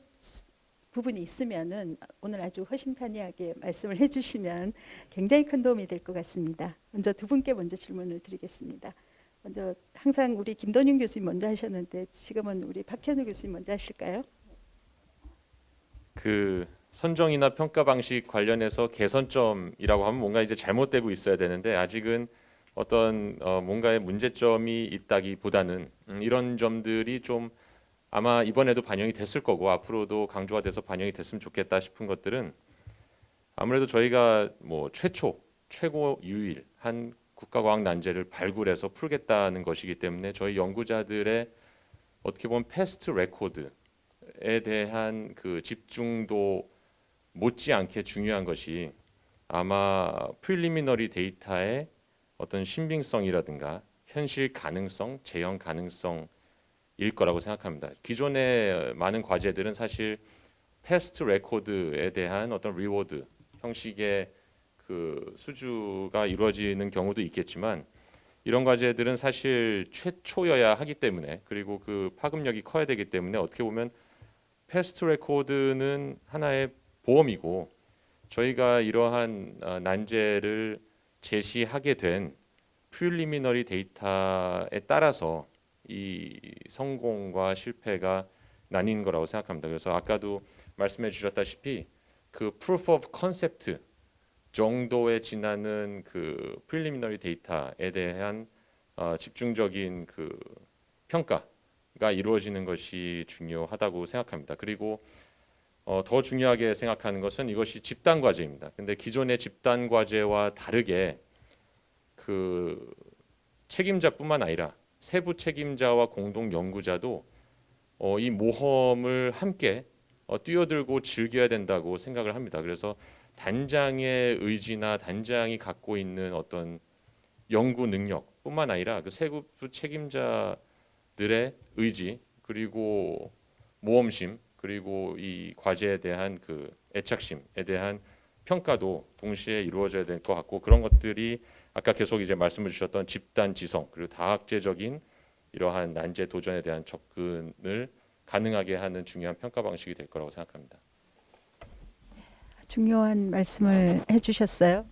부분이 있으면은 오늘 아주 허심탄회하게 말씀을 해주시면 굉장히 큰 도움이 될 것 같습니다. 먼저 두 분께 먼저 질문을 드리겠습니다. 먼저 항상 우리 김돈윤 교수님 먼저 하셨는데 지금은 우리 박현우 교수님 먼저 하실까요? 그 선정이나 평가 방식 관련해서 개선점이라고 하면 뭔가 이제 잘못되고 있어야 되는데, 아직은 어떤 뭔가의 문제점이 있다기보다는 이런 점들이 좀 아마 이번에도 반영이 됐을 거고 앞으로도 강조가 돼서 반영이 됐으면 좋겠다 싶은 것들은, 아무래도 저희가 뭐 최고 유일한 국가과학 난제를 발굴해서 풀겠다는 것이기 때문에 저희 연구자들의 어떻게 보면 패스트 레코드에 대한 그 집중도 못지않게 중요한 것이 아마 프리리미너리 데이터의 어떤 신빙성이라든가 현실 가능성, 재현 가능성일 거라고 생각합니다. 기존의 많은 과제들은 사실 패스트 레코드에 대한 어떤 리워드 형식의 그 수주가 이루어지는 경우도 있겠지만, 이런 과제들은 사실 최초여야 하기 때문에, 그리고 그 파급력이 커야 되기 때문에 어떻게 보면 패스트 레코드는 하나의 보험이고, 저희가 이러한 난제를 제시하게 된 프리리미너리 데이터에 따라서 이 성공과 실패가 나뉜 거라고 생각합니다. 그래서 아까도 말씀해 주셨다시피 그 proof of concept 정도에 지나는 그 프리리미너리 데이터에 대한 집중적인 그 평가는 평가가 이루어지는 것이 중요하다고 생각합니다. 그리고 더 중요하게 생각하는 것은 이것이 집단 과제입니다. 근데 기존의 집단 과제와 다르게 그 책임자뿐만 아니라 세부 책임자와 공동 연구자도 이 모험을 함께 뛰어들고 즐겨야 된다고 생각을 합니다. 그래서 단장의 의지나 단장이 갖고 있는 어떤 연구 능력뿐만 아니라 그 세부 책임자들의 의지 그리고 모험심 그리고 이 과제에 대한 그 애착심에 대한 평가도 동시에 이루어져야 될 것 같고 그런 것들이 아까 계속 이제 말씀을 주셨던 집단 지성 그리고 다학제적인 이러한 난제 도전에 대한 접근을 가능하게 하는 중요한 평가 방식이 될 거라고 생각합니다. 중요한 말씀을 해주셨어요.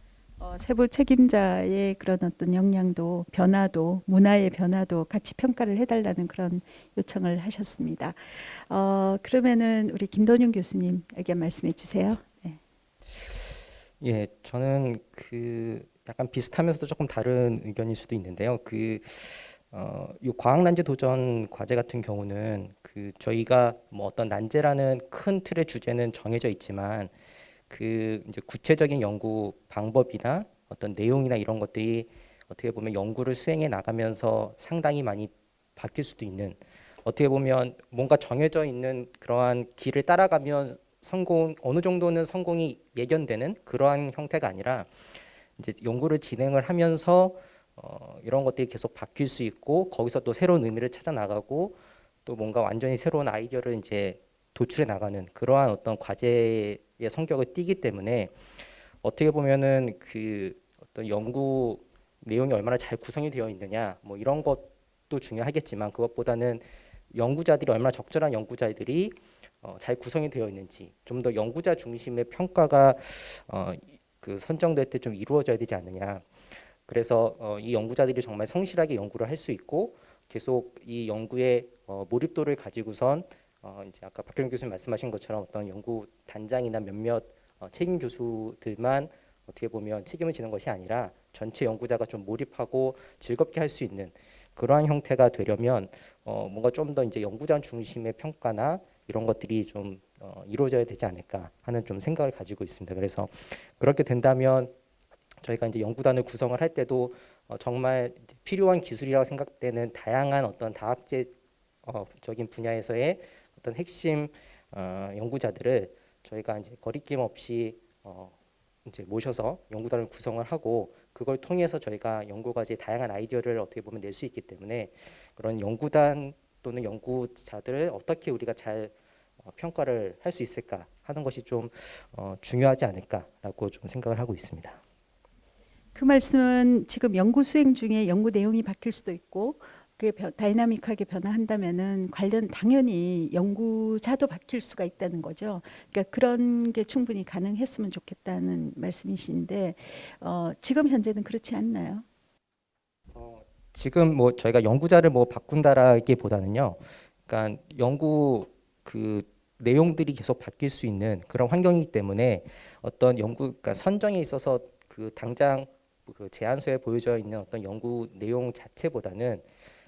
세부 책임자의 그런 어떤 역량도 변화도 문화의 변화도 같이 평가를 해달라는 그런 요청을 하셨습니다. 그러면은 우리 김돈윤 교수님에게 말씀해 주세요. 네. 예, 저는 그 약간 비슷하면서도 조금 다른 의견일 수도 있는데요. 이 과학 난제 도전 과제 같은 경우는 그 저희가 뭐 어떤 난제라는 큰 틀의 주제는 정해져 있지만 그 이제 구체적인 연구 방법이나 어떤 내용이나 이런 것들이 어떻게 보면 연구를 수행해 나가면서 상당히 많이 바뀔 수도 있는 어떻게 보면 뭔가 정해져 있는 그러한 길을 따라가면 어느 정도는 성공이 예견되는 그러한 형태가 아니라 이제 연구를 진행을 하면서 이런 것들이 계속 바뀔 수 있고 거기서 또 새로운 의미를 찾아 나가고 또 뭔가 완전히 새로운 아이디어를 이제 도출해 나가는 그러한 어떤 과제의 성격을 띠기 때문에 어떻게 보면은 그 어떤 연구 내용이 얼마나 잘 구성이 되어 있느냐 뭐 이런 것도 중요하겠지만 그것보다는 연구자들이 얼마나 적절한 연구자들이 잘 구성이 되어 있는지 좀 더 연구자 중심의 평가가 그 선정될 때 좀 이루어져야 되지 않느냐. 그래서 이 연구자들이 정말 성실하게 연구를 할 수 있고 계속 이 연구에 몰입도를 가지고선 이제 아까 박효영 교수님 말씀하신 것처럼 어떤 연구 단장이나 몇몇 책임 교수들만 어떻게 보면 책임을 지는 것이 아니라 전체 연구자가 좀 몰입하고 즐겁게 할 수 있는 그러한 형태가 되려면 뭔가 좀 더 이제 연구자 중심의 평가나 이런 것들이 좀 이루어져야 되지 않을까 하는 좀 생각을 가지고 있습니다. 그래서 그렇게 된다면 저희가 이제 연구단을 구성을 할 때도 정말 이제 필요한 기술이라고 생각되는 다양한 어떤 다학제적인 분야에서의 어떤 핵심 연구자들을 저희가 이제 거리낌 없이 이제 모셔서 연구단을 구성을 하고 그걸 통해서 저희가 연구과제의 다양한 아이디어를 어떻게 보면 낼 수 있기 때문에 그런 연구단 또는 연구자들을 어떻게 우리가 잘 평가를 할 수 있을까 하는 것이 좀 중요하지 않을까라고 좀 생각을 하고 있습니다. 그 말씀은 지금 연구 수행 중에 연구 내용이 바뀔 수도 있고 그게 다이나믹하게 변화한다면은 관련 당연히 연구자도 바뀔 수가 있다는 거죠. 그러니까 그런 게 충분히 가능했으면 좋겠다는 말씀이신데 지금 현재는 그렇지 않나요? 지금 뭐 저희가 연구자를 뭐 바꾼다라기보다는요. 그러니까 연구 그 내용들이 계속 바뀔 수 있는 그런 환경이기 때문에 어떤 그러니까 선정에 있어서 그 당장 그 제안서에 보여져 있는 어떤 연구 내용 자체보다는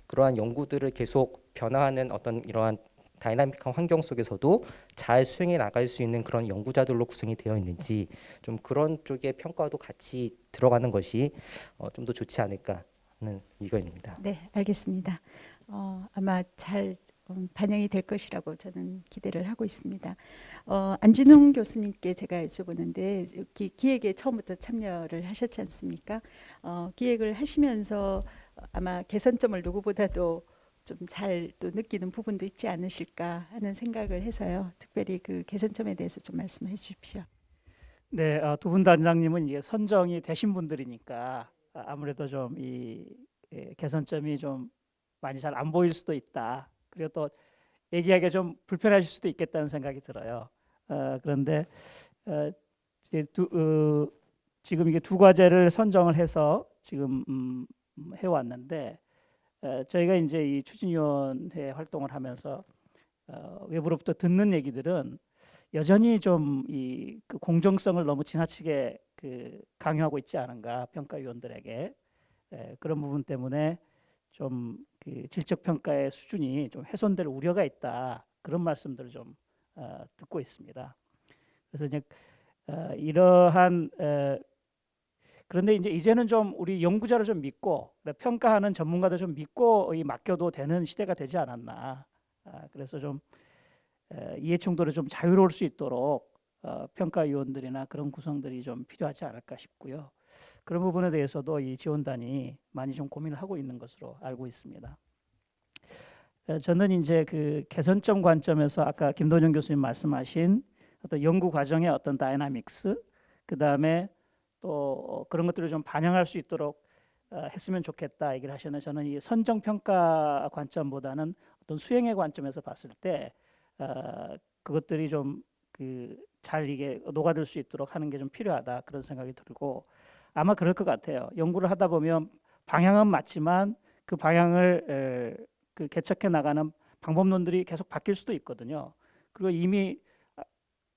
그러한 연구들을 계속 변화하는 어떤 이러한 다이나믹한 환경 속에서도 잘 수행해 나갈 수 있는 그런 연구자들로 구성이 되어 있는지 좀 그런 쪽의 평가도 같이 들어가는 것이 좀 더 좋지 않을까 하는 의견입니다. 네, 알겠습니다. 아마 잘 반영이 될 것이라고 저는 기대를 하고 있습니다. 안진웅 교수님께 제가 여쭤보는데 기획에 처음부터 참여를 하셨지 않습니까? 기획을 하시면서 아마 개선점을 누구보다도 좀 잘 또 느끼는 부분도 있지 않으실까 하는 생각을 해서요. 특별히 그 개선점에 대해서 좀 말씀해 주십시오. 네, 두 분 단장님은 이게 선정이 되신 분들이니까 아무래도 좀 이 개선점이 좀 많이 잘 안 보일 수도 있다. 그리고 또 얘기하기가 좀 불편하실 수도 있겠다는 생각이 들어요. 그런데 이제 지금 이게 두 과제를 선정을 해서 지금 해왔는데 저희가 이제 이 추진위원회 활동을 하면서 외부로부터 듣는 얘기들은 여전히 좀 이 그 공정성을 너무 지나치게 그 강요하고 있지 않은가 평가위원들에게 그런 부분 때문에 좀 그 질적 평가의 수준이 좀 훼손될 우려가 있다 그런 말씀들을 좀 듣고 있습니다. 그래서 이제 이러한 그런데 이제는 좀 우리 연구자를 좀 믿고 평가하는 전문가들 좀 믿고 맡겨도 되는 시대가 되지 않았나. 그래서 좀 이해 충돌이 좀 자유로울 수 있도록 평가위원들이나 그런 구성들이 좀 필요하지 않을까 싶고요. 그런 부분에 대해서도 이 지원단이 많이 좀 고민을 하고 있는 것으로 알고 있습니다. 저는 이제 그 개선점 관점에서 아까 김도영 교수님 말씀하신 어떤 연구 과정의 어떤 다이나믹스, 그 다음에 또 그런 것들을 좀 반영할 수 있도록 했으면 좋겠다 얘기를 하셨는데, 저는 이 선정 평가 관점보다는 어떤 수행의 관점에서 봤을 때 그것들이 좀 그 잘 이게 녹아들 수 있도록 하는 게 좀 필요하다 그런 생각이 들고, 아마 그럴 것 같아요. 연구를 하다 보면 방향은 맞지만 그 방향을 그 개척해 나가는 방법론들이 계속 바뀔 수도 있거든요. 그리고 이미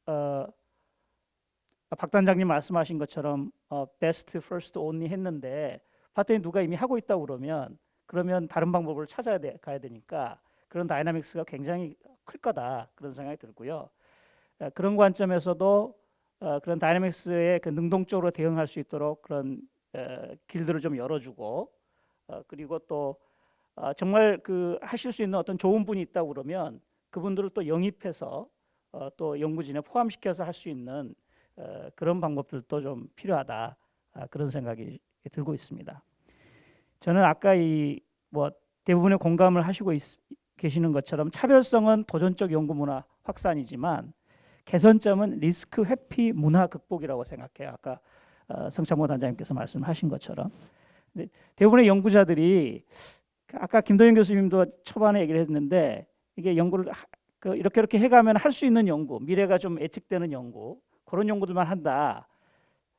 박 단장님 말씀하신 것처럼 best first only 했는데 봤더니 누가 이미 하고 있다고 그러면 다른 방법을 가야 되니까 그런 다이나믹스가 굉장히 클 거다 그런 생각이 들고요. 그런 관점에서도 그런 다이나믹스에 그 능동적으로 대응할 수 있도록 그런 길들을 좀 열어주고, 그리고 또 정말 그 하실 수 있는 어떤 좋은 분이 있다고 그러면 그분들을 또 영입해서 또 연구진에 포함시켜서 할 수 있는 그런 방법들도 좀 필요하다 그런 생각이 들고 있습니다. 저는 아까 이 뭐 대부분의 공감을 하시고 계시는 것처럼 차별성은 도전적 연구 문화 확산이지만 개선점은 리스크 회피 문화 극복이라고 생각해요. 아까 성창모 단장님께서 말씀하신 것처럼. 근데 대부분의 연구자들이 아까 김도영 교수님도 초반에 얘기를 했는데 이게 연구를 이렇게 해가면 할 수 있는 연구, 미래가 좀 예측되는 연구, 그런 연구들만 한다.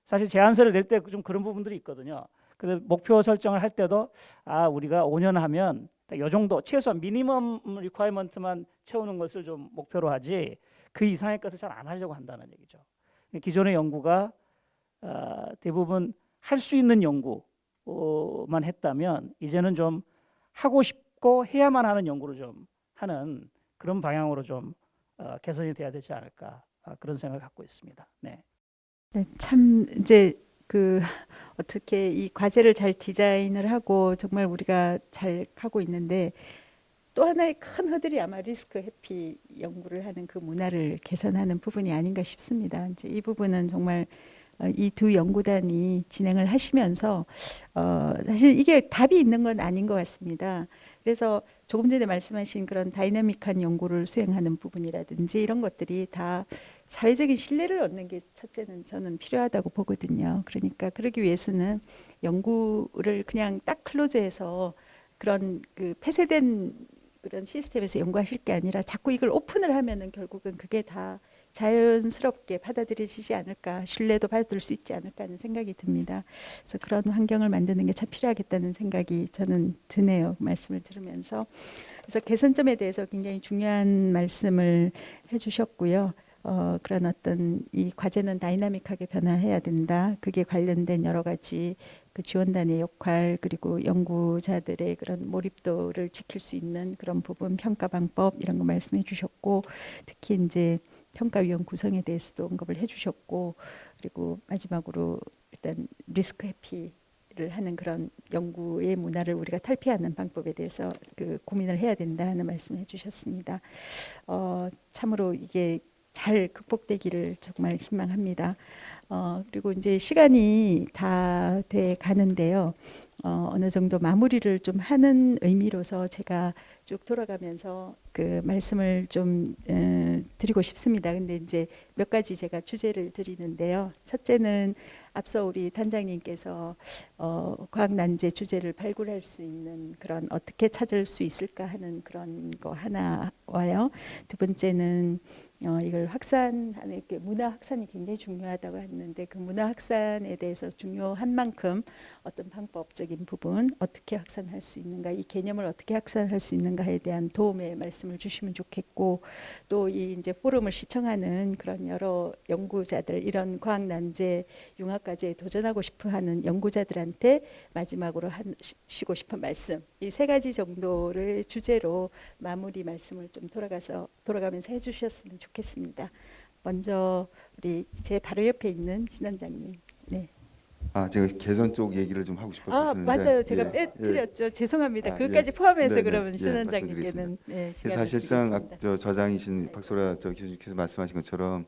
사실 제안서를 낼 때 좀 그런 부분들이 있거든요. 그래서 목표 설정을 할 때도 우리가 5년 하면 이 정도 최소한 미니멈 리ኳ이먼트만 채우는 것을 좀 목표로 하지 그 이상의 것을 잘 안 하려고 한다는 얘기죠. 기존의 연구가 대부분 할 수 있는 연구만 했다면 이제는 좀 하고 싶고 해야만 하는 연구를 좀 하는 그런 방향으로 좀 개선이 돼야 되지 않을까 그런 생각을 갖고 있습니다. 네. 네, 참 이제 그 어떻게 이 과제를 잘 디자인을 하고 정말 우리가 잘 하고 있는데, 또 하나의 큰 허들이 아마 리스크 회피 연구를 하는 그 문화를 개선하는 부분이 아닌가 싶습니다. 이제 이 부분은 정말 이 두 연구단이 진행을 하시면서 사실 이게 답이 있는 건 아닌 것 같습니다. 그래서 조금 전에 말씀하신 그런 다이나믹한 연구를 수행하는 부분이라든지 이런 것들이 다 사회적인 신뢰를 얻는 게 첫째는 저는 필요하다고 보거든요. 그러니까 그러기 위해서는 연구를 그냥 딱 클로즈해서 그런 그 폐쇄된 그런 시스템에서 연구하실 게 아니라 자꾸 이걸 오픈을 하면은 결국은 그게 다 자연스럽게 받아들여지지 않을까, 신뢰도 받을 수 있지 않을까 하는 생각이 듭니다. 그래서 그런 환경을 만드는 게 참 필요하겠다는 생각이 저는 드네요. 말씀을 들으면서. 그래서 개선점에 대해서 굉장히 중요한 말씀을 해주셨고요. 그런 어떤 이 과제는 다이나믹하게 변화해야 된다. 그게 관련된 여러 가지 그 지원단의 역할, 그리고 연구자들의 그런 몰입도를 지킬 수 있는 그런 부분, 평가 방법 이런 거 말씀해 주셨고, 특히 이제 평가위원 구성에 대해서도 언급을 해주셨고, 그리고 마지막으로 일단 리스크 회피를 하는 그런 연구의 문화를 우리가 탈피하는 방법에 대해서 그 고민을 해야 된다 하는 말씀을 해주셨습니다. 참으로 이게 잘 극복되기를 정말 희망합니다. 그리고 이제 시간이 다 돼 가는데요. 어느 정도 마무리를 좀 하는 의미로서 제가 쭉 돌아가면서 그 말씀을 좀 드리고 싶습니다. 근데 이제 몇 가지 제가 주제를 드리는데요. 첫째는 앞서 우리 단장님께서 과학난제 주제를 발굴할 수 있는 그런 어떻게 찾을 수 있을까 하는 그런 거 하나와요. 두 번째는 이걸 확산하는 게 문화 확산이 굉장히 중요하다고 했는데, 그 문화 확산에 대해서 중요한 만큼 어떤 방법적인 부분 어떻게 확산할 수 있는가, 이 개념을 어떻게 확산할 수 있는가에 대한 도움의 말씀을 주시면 좋겠고, 또 이 이제 포럼을 시청하는 그런 여러 연구자들, 이런 과학 난제 융합 과제에 도전하고 싶어하는 연구자들한테 마지막으로 하시고 싶은 말씀 이 세 가지 정도를 주제로 마무리 말씀을 좀 돌아가면서 해주셨으면 좋겠습니다. 먼저 우리 제 바로 옆에 있는 신원장님. 네. 제가 개선 쪽 얘기를 좀 하고 싶었었는데 맞아요. 제가 예, 빼뜨렸죠. 죄송합니다. 예. 그것까지 포함해서 네, 그러면 네, 신원장님께는 네, 시간을 사실상 드리겠습니다. 저장이신 박소라 교수님께서 말씀하신 것처럼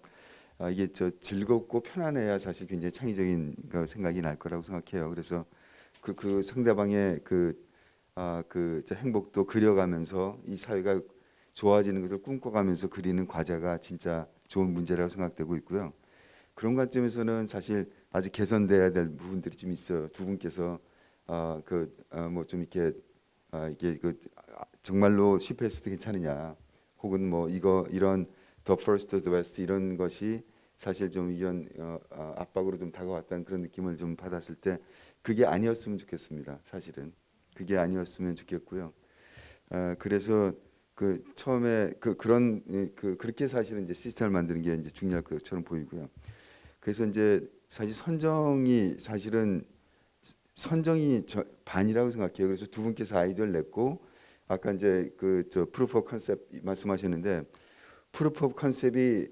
이게 즐겁고 편안해야 사실 굉장히 창의적인 생각이 날 거라고 생각해요. 그래서 그 상대방의 행복도 그려가면서 이 사회가 좋아지는 것을 꿈꿔가면서 그리는 과제가 진짜 좋은 문제라고 생각되고 있고요. 그런 관점에서는 사실 아직 개선돼야 될 부분들이 좀 있어요. 두 분께서 뭐 좀 이렇게 이게 정말로 실패했을 때 괜찮으냐, 혹은 뭐 이런 the first the best 이런 것이 사실 좀 이런 압박으로 좀 다가왔다는 그런 느낌을 좀 받았을 때 그게 아니었으면 좋겠습니다. 사실은 그게 아니었으면 좋겠고요. 그래서 처음에 그렇게 사실은 이제 시스템을 만드는 게 이제 중요할 것처럼 보이고요. 그래서 이제 사실 선정이 반이라고 생각해요. 그래서 두 분께서 아이디어를 냈고 아까 이제 프루프 오브 컨셉 말씀하셨는데 프루프 오브 컨셉이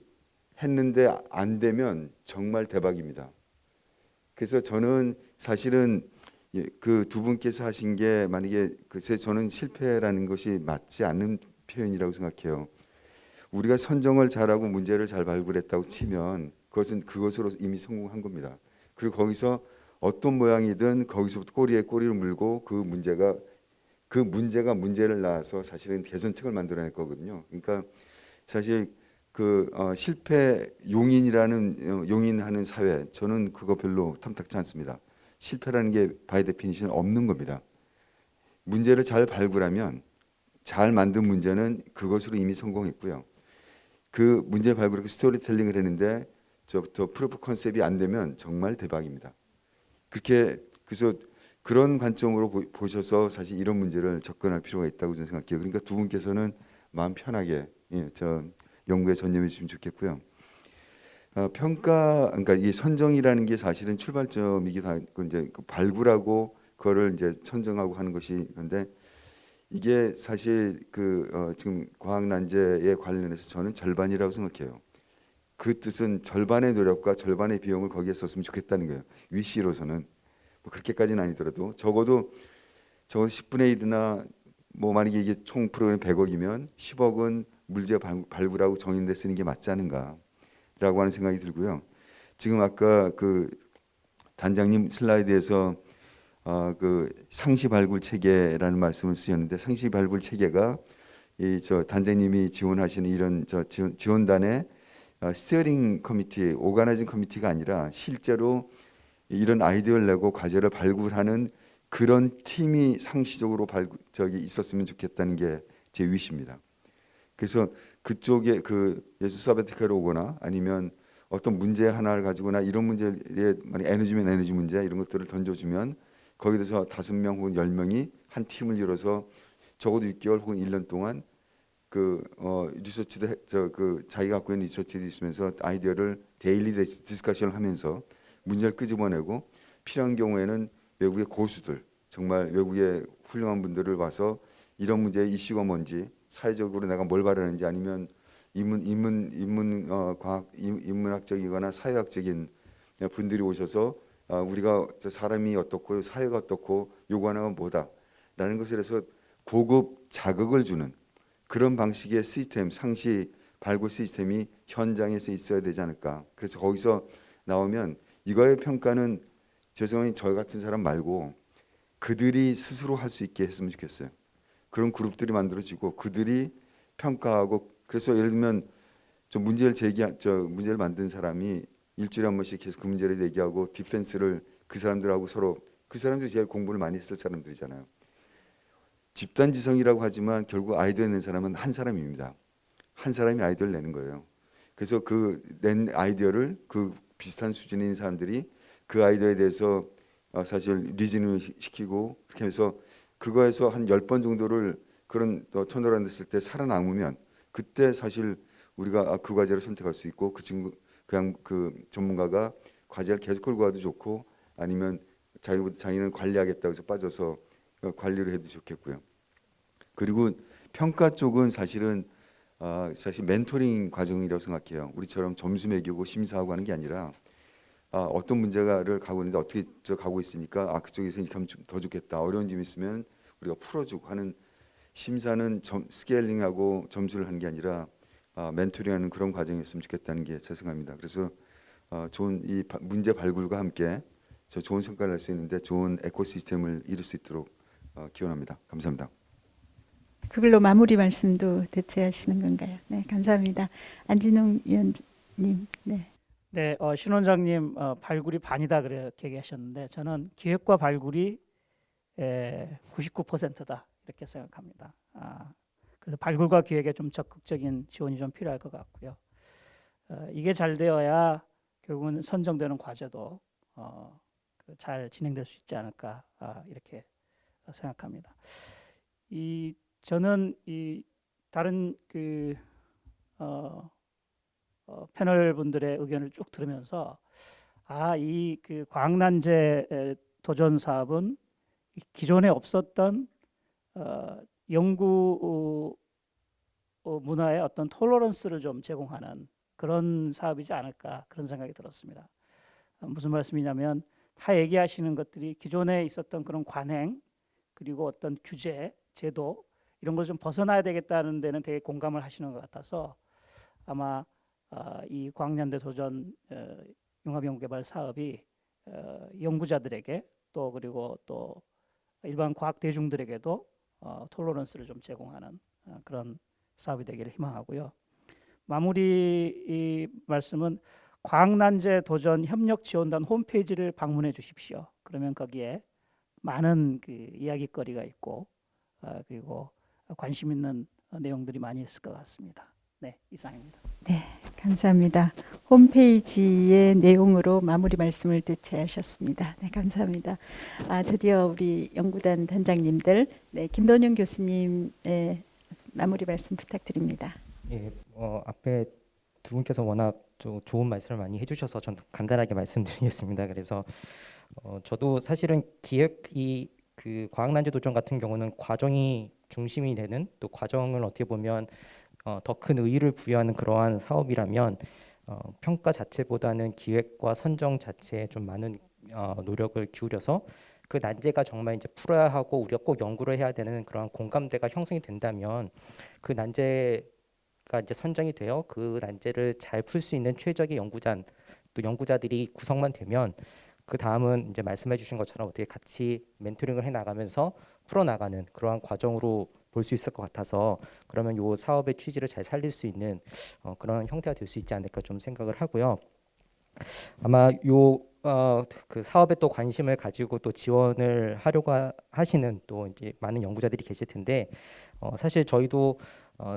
했는데 안 되면 정말 대박입니다. 그래서 저는 사실은 그 두 분께서 하신 게 만약에 글쎄 저는 실패라는 것이 맞지 않는 표현이라고 생각해요. 우리가 선정을 잘하고 문제를 잘 발굴했다고 치면 그것은 그것으로 이미 성공한 겁니다. 그리고 거기서 어떤 모양이든 거기서부터 꼬리에 꼬리를 물고 그 문제가 문제를 낳아서 사실은 개선책을 만들어낼 거거든요. 그러니까 사실 실패 용인하는 사회, 저는 그거 별로 탐탁지 않습니다. 실패라는 게 바이 데피니션 없는 겁니다. 문제를 잘 발굴하면 잘 만든 문제는 그것으로 이미 성공했고요. 그 문제 발굴하고 스토리텔링을 했는데 저부터 프로프 컨셉이 안 되면 정말 대박입니다. 그래서 그런 관점으로 보셔서 사실 이런 문제를 접근할 필요가 있다고 저는 생각해요. 그러니까 두 분께서는 마음 편하게 연구에 전념해 주시면 좋겠고요. 그러니까 이 선정이라는 게 사실은 출발점이기도 하고 이제 발굴하고 그거를 이제 선정하고 하는 것이 근데 이게 사실 지금 과학 난제에 관련해서 저는 절반이라고 생각해요. 그 뜻은 절반의 노력과 절반의 비용을 거기에 썼으면 좋겠다는 거예요. 위시로서는 뭐 그렇게까지는 아니더라도 적어도 10분의 1이나 뭐 만약에 이게 총 프로그램 100억이면 10억은 물질 발굴하고 정인돼 쓰는 게 맞지 않은가라고 하는 생각이 들고요. 지금 아까 단장님 슬라이드에서 상시 발굴 체계라는 말씀을 쓰셨는데 상시 발굴 체계가 단장님이 지원하시는 이런 지원단의 스티어링 커미티, 오가나이징 커미티가 아니라 실제로 이런 아이디어를 내고 과제를 발굴하는 그런 팀이 상시적으로 있었으면 좋겠다는 게 제 위시입니다. 그래서 그쪽에 예수 사바티카로 오거나 아니면 어떤 문제 하나를 가지고나 이런 문제에 만약 에너지면 에너지 문제 이런 것들을 던져주면 거기에 대해서 5명 혹은 10명이 한 팀을 이뤄서 적어도 6개월 혹은 1년 동안 리서치도 자기가 갖고 있는 리서치도 있으면서 아이디어를 데일리 디스커션을 하면서 문제를 끄집어내고 필요한 경우에는 외국의 고수들 정말 외국의 훌륭한 분들을 와서 이런 문제의 이슈가 뭔지 사회적으로 내가 뭘 바라는지 아니면 인문학적이거나 사회학적인 분들이 오셔서 우리가 사람이 어떻고 사회가 어떻고 요구하는 건 뭐다라는 것에 대해서 고급 자극을 주는 그런 방식의 시스템, 상시 발굴 시스템이 현장에서 있어야 되지 않을까. 그래서 거기서 나오면 이거의 평가는 죄송하니 저 같은 사람 말고 그들이 스스로 할 수 있게 했으면 좋겠어요. 그런 그룹들이 만들어지고 그들이 평가하고 그래서 예를 들면 문제를 만든 사람이 일주일에 한 번씩 계속 그 문제를 얘기하고 디펜스를 그 사람들하고 서로 그 사람들이 제일 공부를 많이 했을 사람들이잖아요. 집단지성이라고 하지만 결국 아이디어 내는 사람은 한 사람입니다. 한 사람이 아이디어를 내는 거예요. 그래서 낸 아이디어를 비슷한 수준의 있는 사람들이 그 아이디어에 대해서 사실 리즈닝을 시키고 그렇게 해서 그거에서 한 10번 정도를 그런 터널을 했을 때 살아남으면 그때 사실 우리가 그 과제를 선택할 수 있고 그냥 전문가가 과제를 계속 끌고 가도 좋고 아니면 자기는 관리하겠다고 해서 빠져서 관리를 해도 좋겠고요. 그리고 평가 쪽은 사실은 사실 멘토링 과정이라고 생각해요. 우리처럼 점수 매기고 심사하고 하는 게 아니라 어떤 문제가를 가고 있는데 어떻게 저 가고 있으니까 그쪽에서 이렇게 하면 좀 더 좋겠다. 어려운 점이 있으면 우리가 풀어주고 하는 심사는 스케일링하고 점수를 하는 게 아니라 멘토링하는 그런 과정이었으면 좋겠다는 게 제 생각입니다. 그래서 좋은 이 문제 발굴과 함께 저 좋은 성과를 낼 수 있는데 좋은 에코시스템을 이룰 수 있도록 기원합니다. 감사합니다. 그걸로 마무리 말씀도 대체하시는 건가요? 네, 감사합니다. 안진웅 위원님. 네. 네, 신 원장님 발굴이 반이다 그렇게 얘기하셨는데 저는 기획과 발굴이 99%다 이렇게 생각합니다. 그래서 발굴과 기획에 좀 적극적인 지원이 좀 필요할 것 같고요. 이게 잘 되어야 결국은 선정되는 과제도 잘 진행될 수 있지 않을까 이렇게 생각합니다. 저는 다른 패널 분들의 의견을 쭉 들으면서 이 과학난제 도전 사업은 기존에 없었던 연구 문화의 어떤 톨러런스를 좀 제공하는 그런 사업이지 않을까 그런 생각이 들었습니다. 무슨 말씀이냐면 다 얘기하시는 것들이 기존에 있었던 그런 관행 그리고 어떤 규제, 제도 이런 걸 좀 벗어나야 되겠다는 데는 되게 공감을 하시는 것 같아서 아마 이 과학년대 도전 융합연구개발 사업이 연구자들에게 또 그리고 또 일반 과학 대중들에게도 톨러런스를 좀 제공하는 그런 사업이 되기를 희망하고요. 마무리 말씀은 과학난제 도전 협력지원단 홈페이지를 방문해 주십시오. 그러면 거기에 많은 이야기거리가 있고 그리고 관심 있는 내용들이 많이 있을 것 같습니다. 네, 이상입니다. 네, 감사합니다. 홈페이지의 내용으로 마무리 말씀을 대체하셨습니다. 네, 감사합니다. 드디어 우리 연구단 단장님들, 네, 김돈윤 교수님의 마무리 말씀 부탁드립니다. 예, 앞에 두 분께서 워낙 좋은 말씀을 많이 해주셔서 전 간단하게 말씀드리겠습니다. 그래서 저도 사실은 그 과학난제 도전 같은 경우는 과정이 중심이 되는 또 과정을 어떻게 보면 더 큰 의의를 부여하는 그러한 사업이라면 평가 자체보다는 기획과 선정 자체에 좀 많은 노력을 기울여서 그 난제가 정말 이제 풀어야 하고 우리가 꼭 연구를 해야 되는 그런 공감대가 형성이 된다면 그 난제가 이제 선정이 되어 그 난제를 잘 풀 수 있는 최적의 연구단 또 연구자들이 구성만 되면 그 다음은 이제 말씀해 주신 것처럼 어떻게 같이 멘토링을 해 나가면서 풀어 나가는 그러한 과정으로 볼 수 있을 것 같아서 그러면 요 사업의 취지를 잘 살릴 수 있는 그런 형태가 될 수 있지 않을까 좀 생각을 하고요. 아마 그 사업에 또 관심을 가지고 또 지원을 하려고 하시는 또 이제 많은 연구자들이 계실 텐데 사실 저희도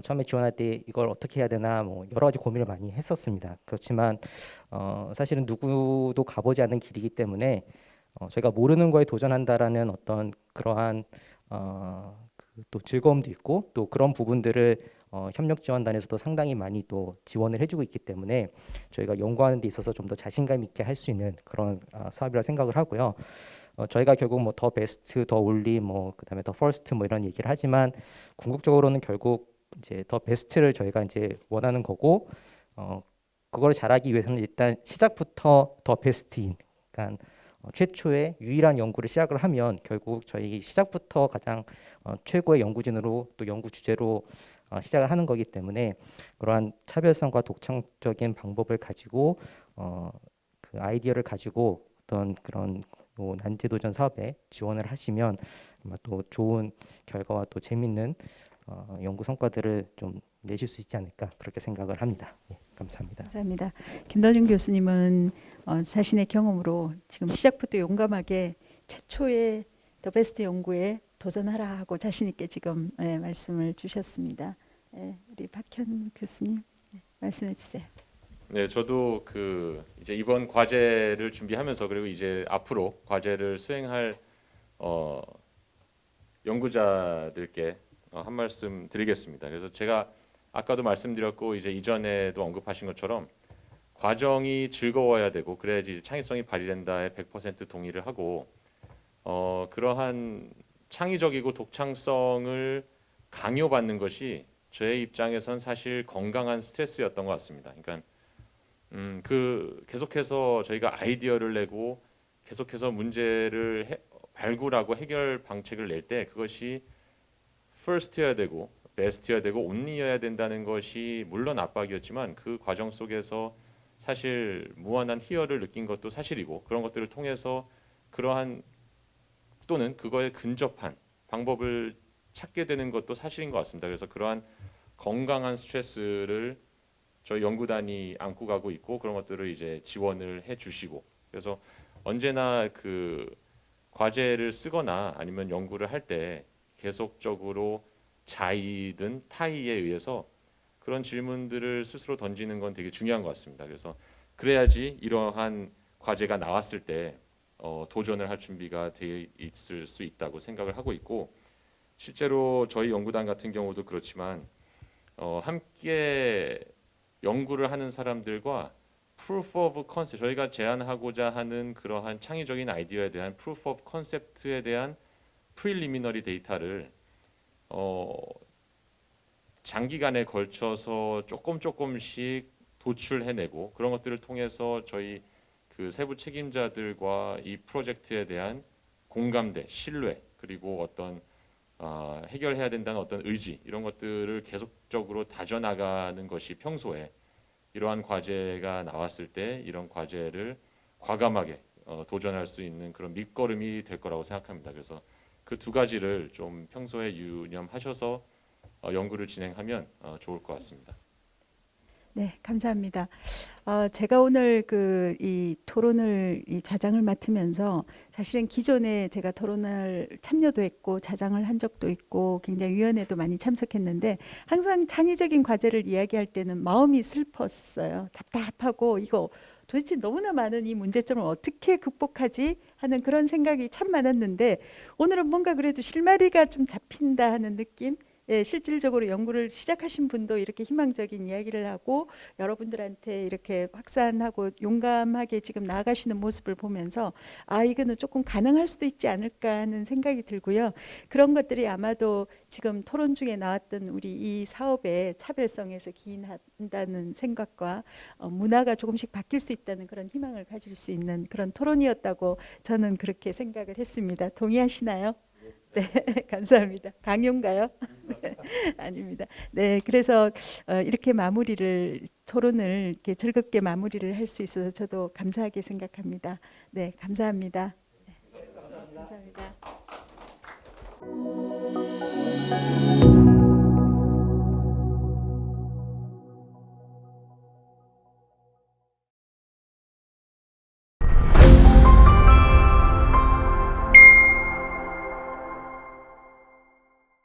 처음에 지원할 때 이걸 어떻게 해야 되나 뭐 여러 가지 고민을 많이 했었습니다. 그렇지만 사실은 누구도 가보지 않은 길이기 때문에 저희가 모르는 거에 도전한다라는 어떤 그러한 또 즐거움도 있고 또 그런 부분들을 협력지원단에서도 상당히 많이 또 지원을 해주고 있기 때문에 저희가 연구하는 데 있어서 좀 더 자신감 있게 할 수 있는 그런 사업이라 생각을 하고요. 저희가 결국 뭐 더 베스트, 더 올리, 뭐 그다음에 더 퍼스트 뭐 이런 얘기를 하지만 궁극적으로는 결국 이제 더 베스트를 저희가 이제 원하는 거고 그걸 잘하기 위해서는 일단 시작부터 더 베스트인, 그러니까 최초의 유일한 연구를 시작을 하면 결국 저희 시작부터 가장 최고의 연구진으로 또 연구 주제로 시작을 하는 거기 때문에 그러한 차별성과 독창적인 방법을 가지고 그 아이디어를 가지고 어떤 그런 난제 도전 사업에 지원을 하시면 아마 또 좋은 결과와 또 재밌는 연구 성과들을 좀 내실 수 있지 않을까 그렇게 생각을 합니다. 예, 감사합니다. 감사합니다. 김돈윤 교수님은 자신의 경험으로 지금 시작부터 용감하게 최초의 더 베스트 연구에 도전하라 하고 자신 있게 지금 말씀을 주셨습니다. 우리 박현 교수님 말씀해 주세요. 네, 저도 이제 이번 과제를 준비하면서 그리고 이제 앞으로 과제를 수행할 연구자들께 한 말씀 드리겠습니다. 그래서 제가 아까도 말씀드렸고 이제 이전에도 언급하신 것처럼 과정이 즐거워야 되고 그래야지 창의성이 발휘된다에 100% 동의를 하고 그러한 창의적이고 독창성을 강요받는 것이 저의 입장에선 사실 건강한 스트레스였던 것 같습니다. 그러니까 그 계속해서 저희가 아이디어를 내고 계속해서 문제를 발굴하고 해결 방책을 낼 때 그것이 first여야 되고 best여야 되고 only여야 된다는 것이 물론 압박이었지만 그 과정 속에서 사실 무한한 희열을 느낀 것도 사실이고 그런 것들을 통해서 그러한 또는 그거에 근접한 방법을 찾게 되는 것도 사실인 것 같습니다. 그래서 그러한 건강한 스트레스를 저희 연구단이 안고 가고 있고 그런 것들을 이제 지원을 해주시고 그래서 언제나 그 과제를 쓰거나 아니면 연구를 할 때 계속적으로 자의든 타의에 의해서 그런 질문들을 스스로 던지는 건 되게 중요한 것 같습니다. 그래서 그래야지 이러한 과제가 나왔을 때 도전을 할 준비가 돼 있을 수 있다고 생각을 하고 있고 실제로 저희 연구단 같은 경우도 그렇지만 함께 연구를 하는 사람들과 proof of concept 저희가 제안하고자 하는 그러한 창의적인 아이디어에 대한 proof of concept에 대한 preliminary 데이터를 장기간에 걸쳐서 조금씩 도출해내고 그런 것들을 통해서 저희 그 세부 책임자들과 이 프로젝트에 대한 공감대, 신뢰 그리고 어떤 해결해야 된다는 어떤 의지 이런 것들을 계속적으로 다져나가는 것이 평소에 이러한 과제가 나왔을 때 이런 과제를 과감하게 도전할 수 있는 그런 밑거름이 될 거라고 생각합니다. 그래서 그 두 가지를 좀 평소에 유념하셔서 연구를 진행하면 좋을 것 같습니다. 네, 감사합니다. 제가 오늘 이 토론을 이 좌장을 맡으면서 사실은 기존에 제가 토론을 참여도 했고 좌장을 한 적도 있고 굉장히 위원회도 많이 참석했는데 항상 창의적인 과제를 이야기할 때는 마음이 슬펐어요. 답답하고 이거 도대체 너무나 많은 이 문제점을 어떻게 극복하지 하는 그런 생각이 참 많았는데 오늘은 뭔가 그래도 실마리가 좀 잡힌다 하는 느낌. 예, 실질적으로 연구를 시작하신 분도 이렇게 희망적인 이야기를 하고 여러분들한테 이렇게 확산하고 용감하게 지금 나아가시는 모습을 보면서 이거는 조금 가능할 수도 있지 않을까 하는 생각이 들고요. 그런 것들이 아마도 지금 토론 중에 나왔던 우리 이 사업의 차별성에서 기인한다는 생각과 문화가 조금씩 바뀔 수 있다는 그런 희망을 가질 수 있는 그런 토론이었다고 저는 그렇게 생각을 했습니다. 동의하시나요? 네, 감사합니다. 강요인가요? 아닙니다. 네, 그래서 이렇게 토론을 이렇게 즐겁게 마무리를 할 수 있어서 저도 감사하게 생각합니다. 네, 감사합니다. 네, 감사합니다.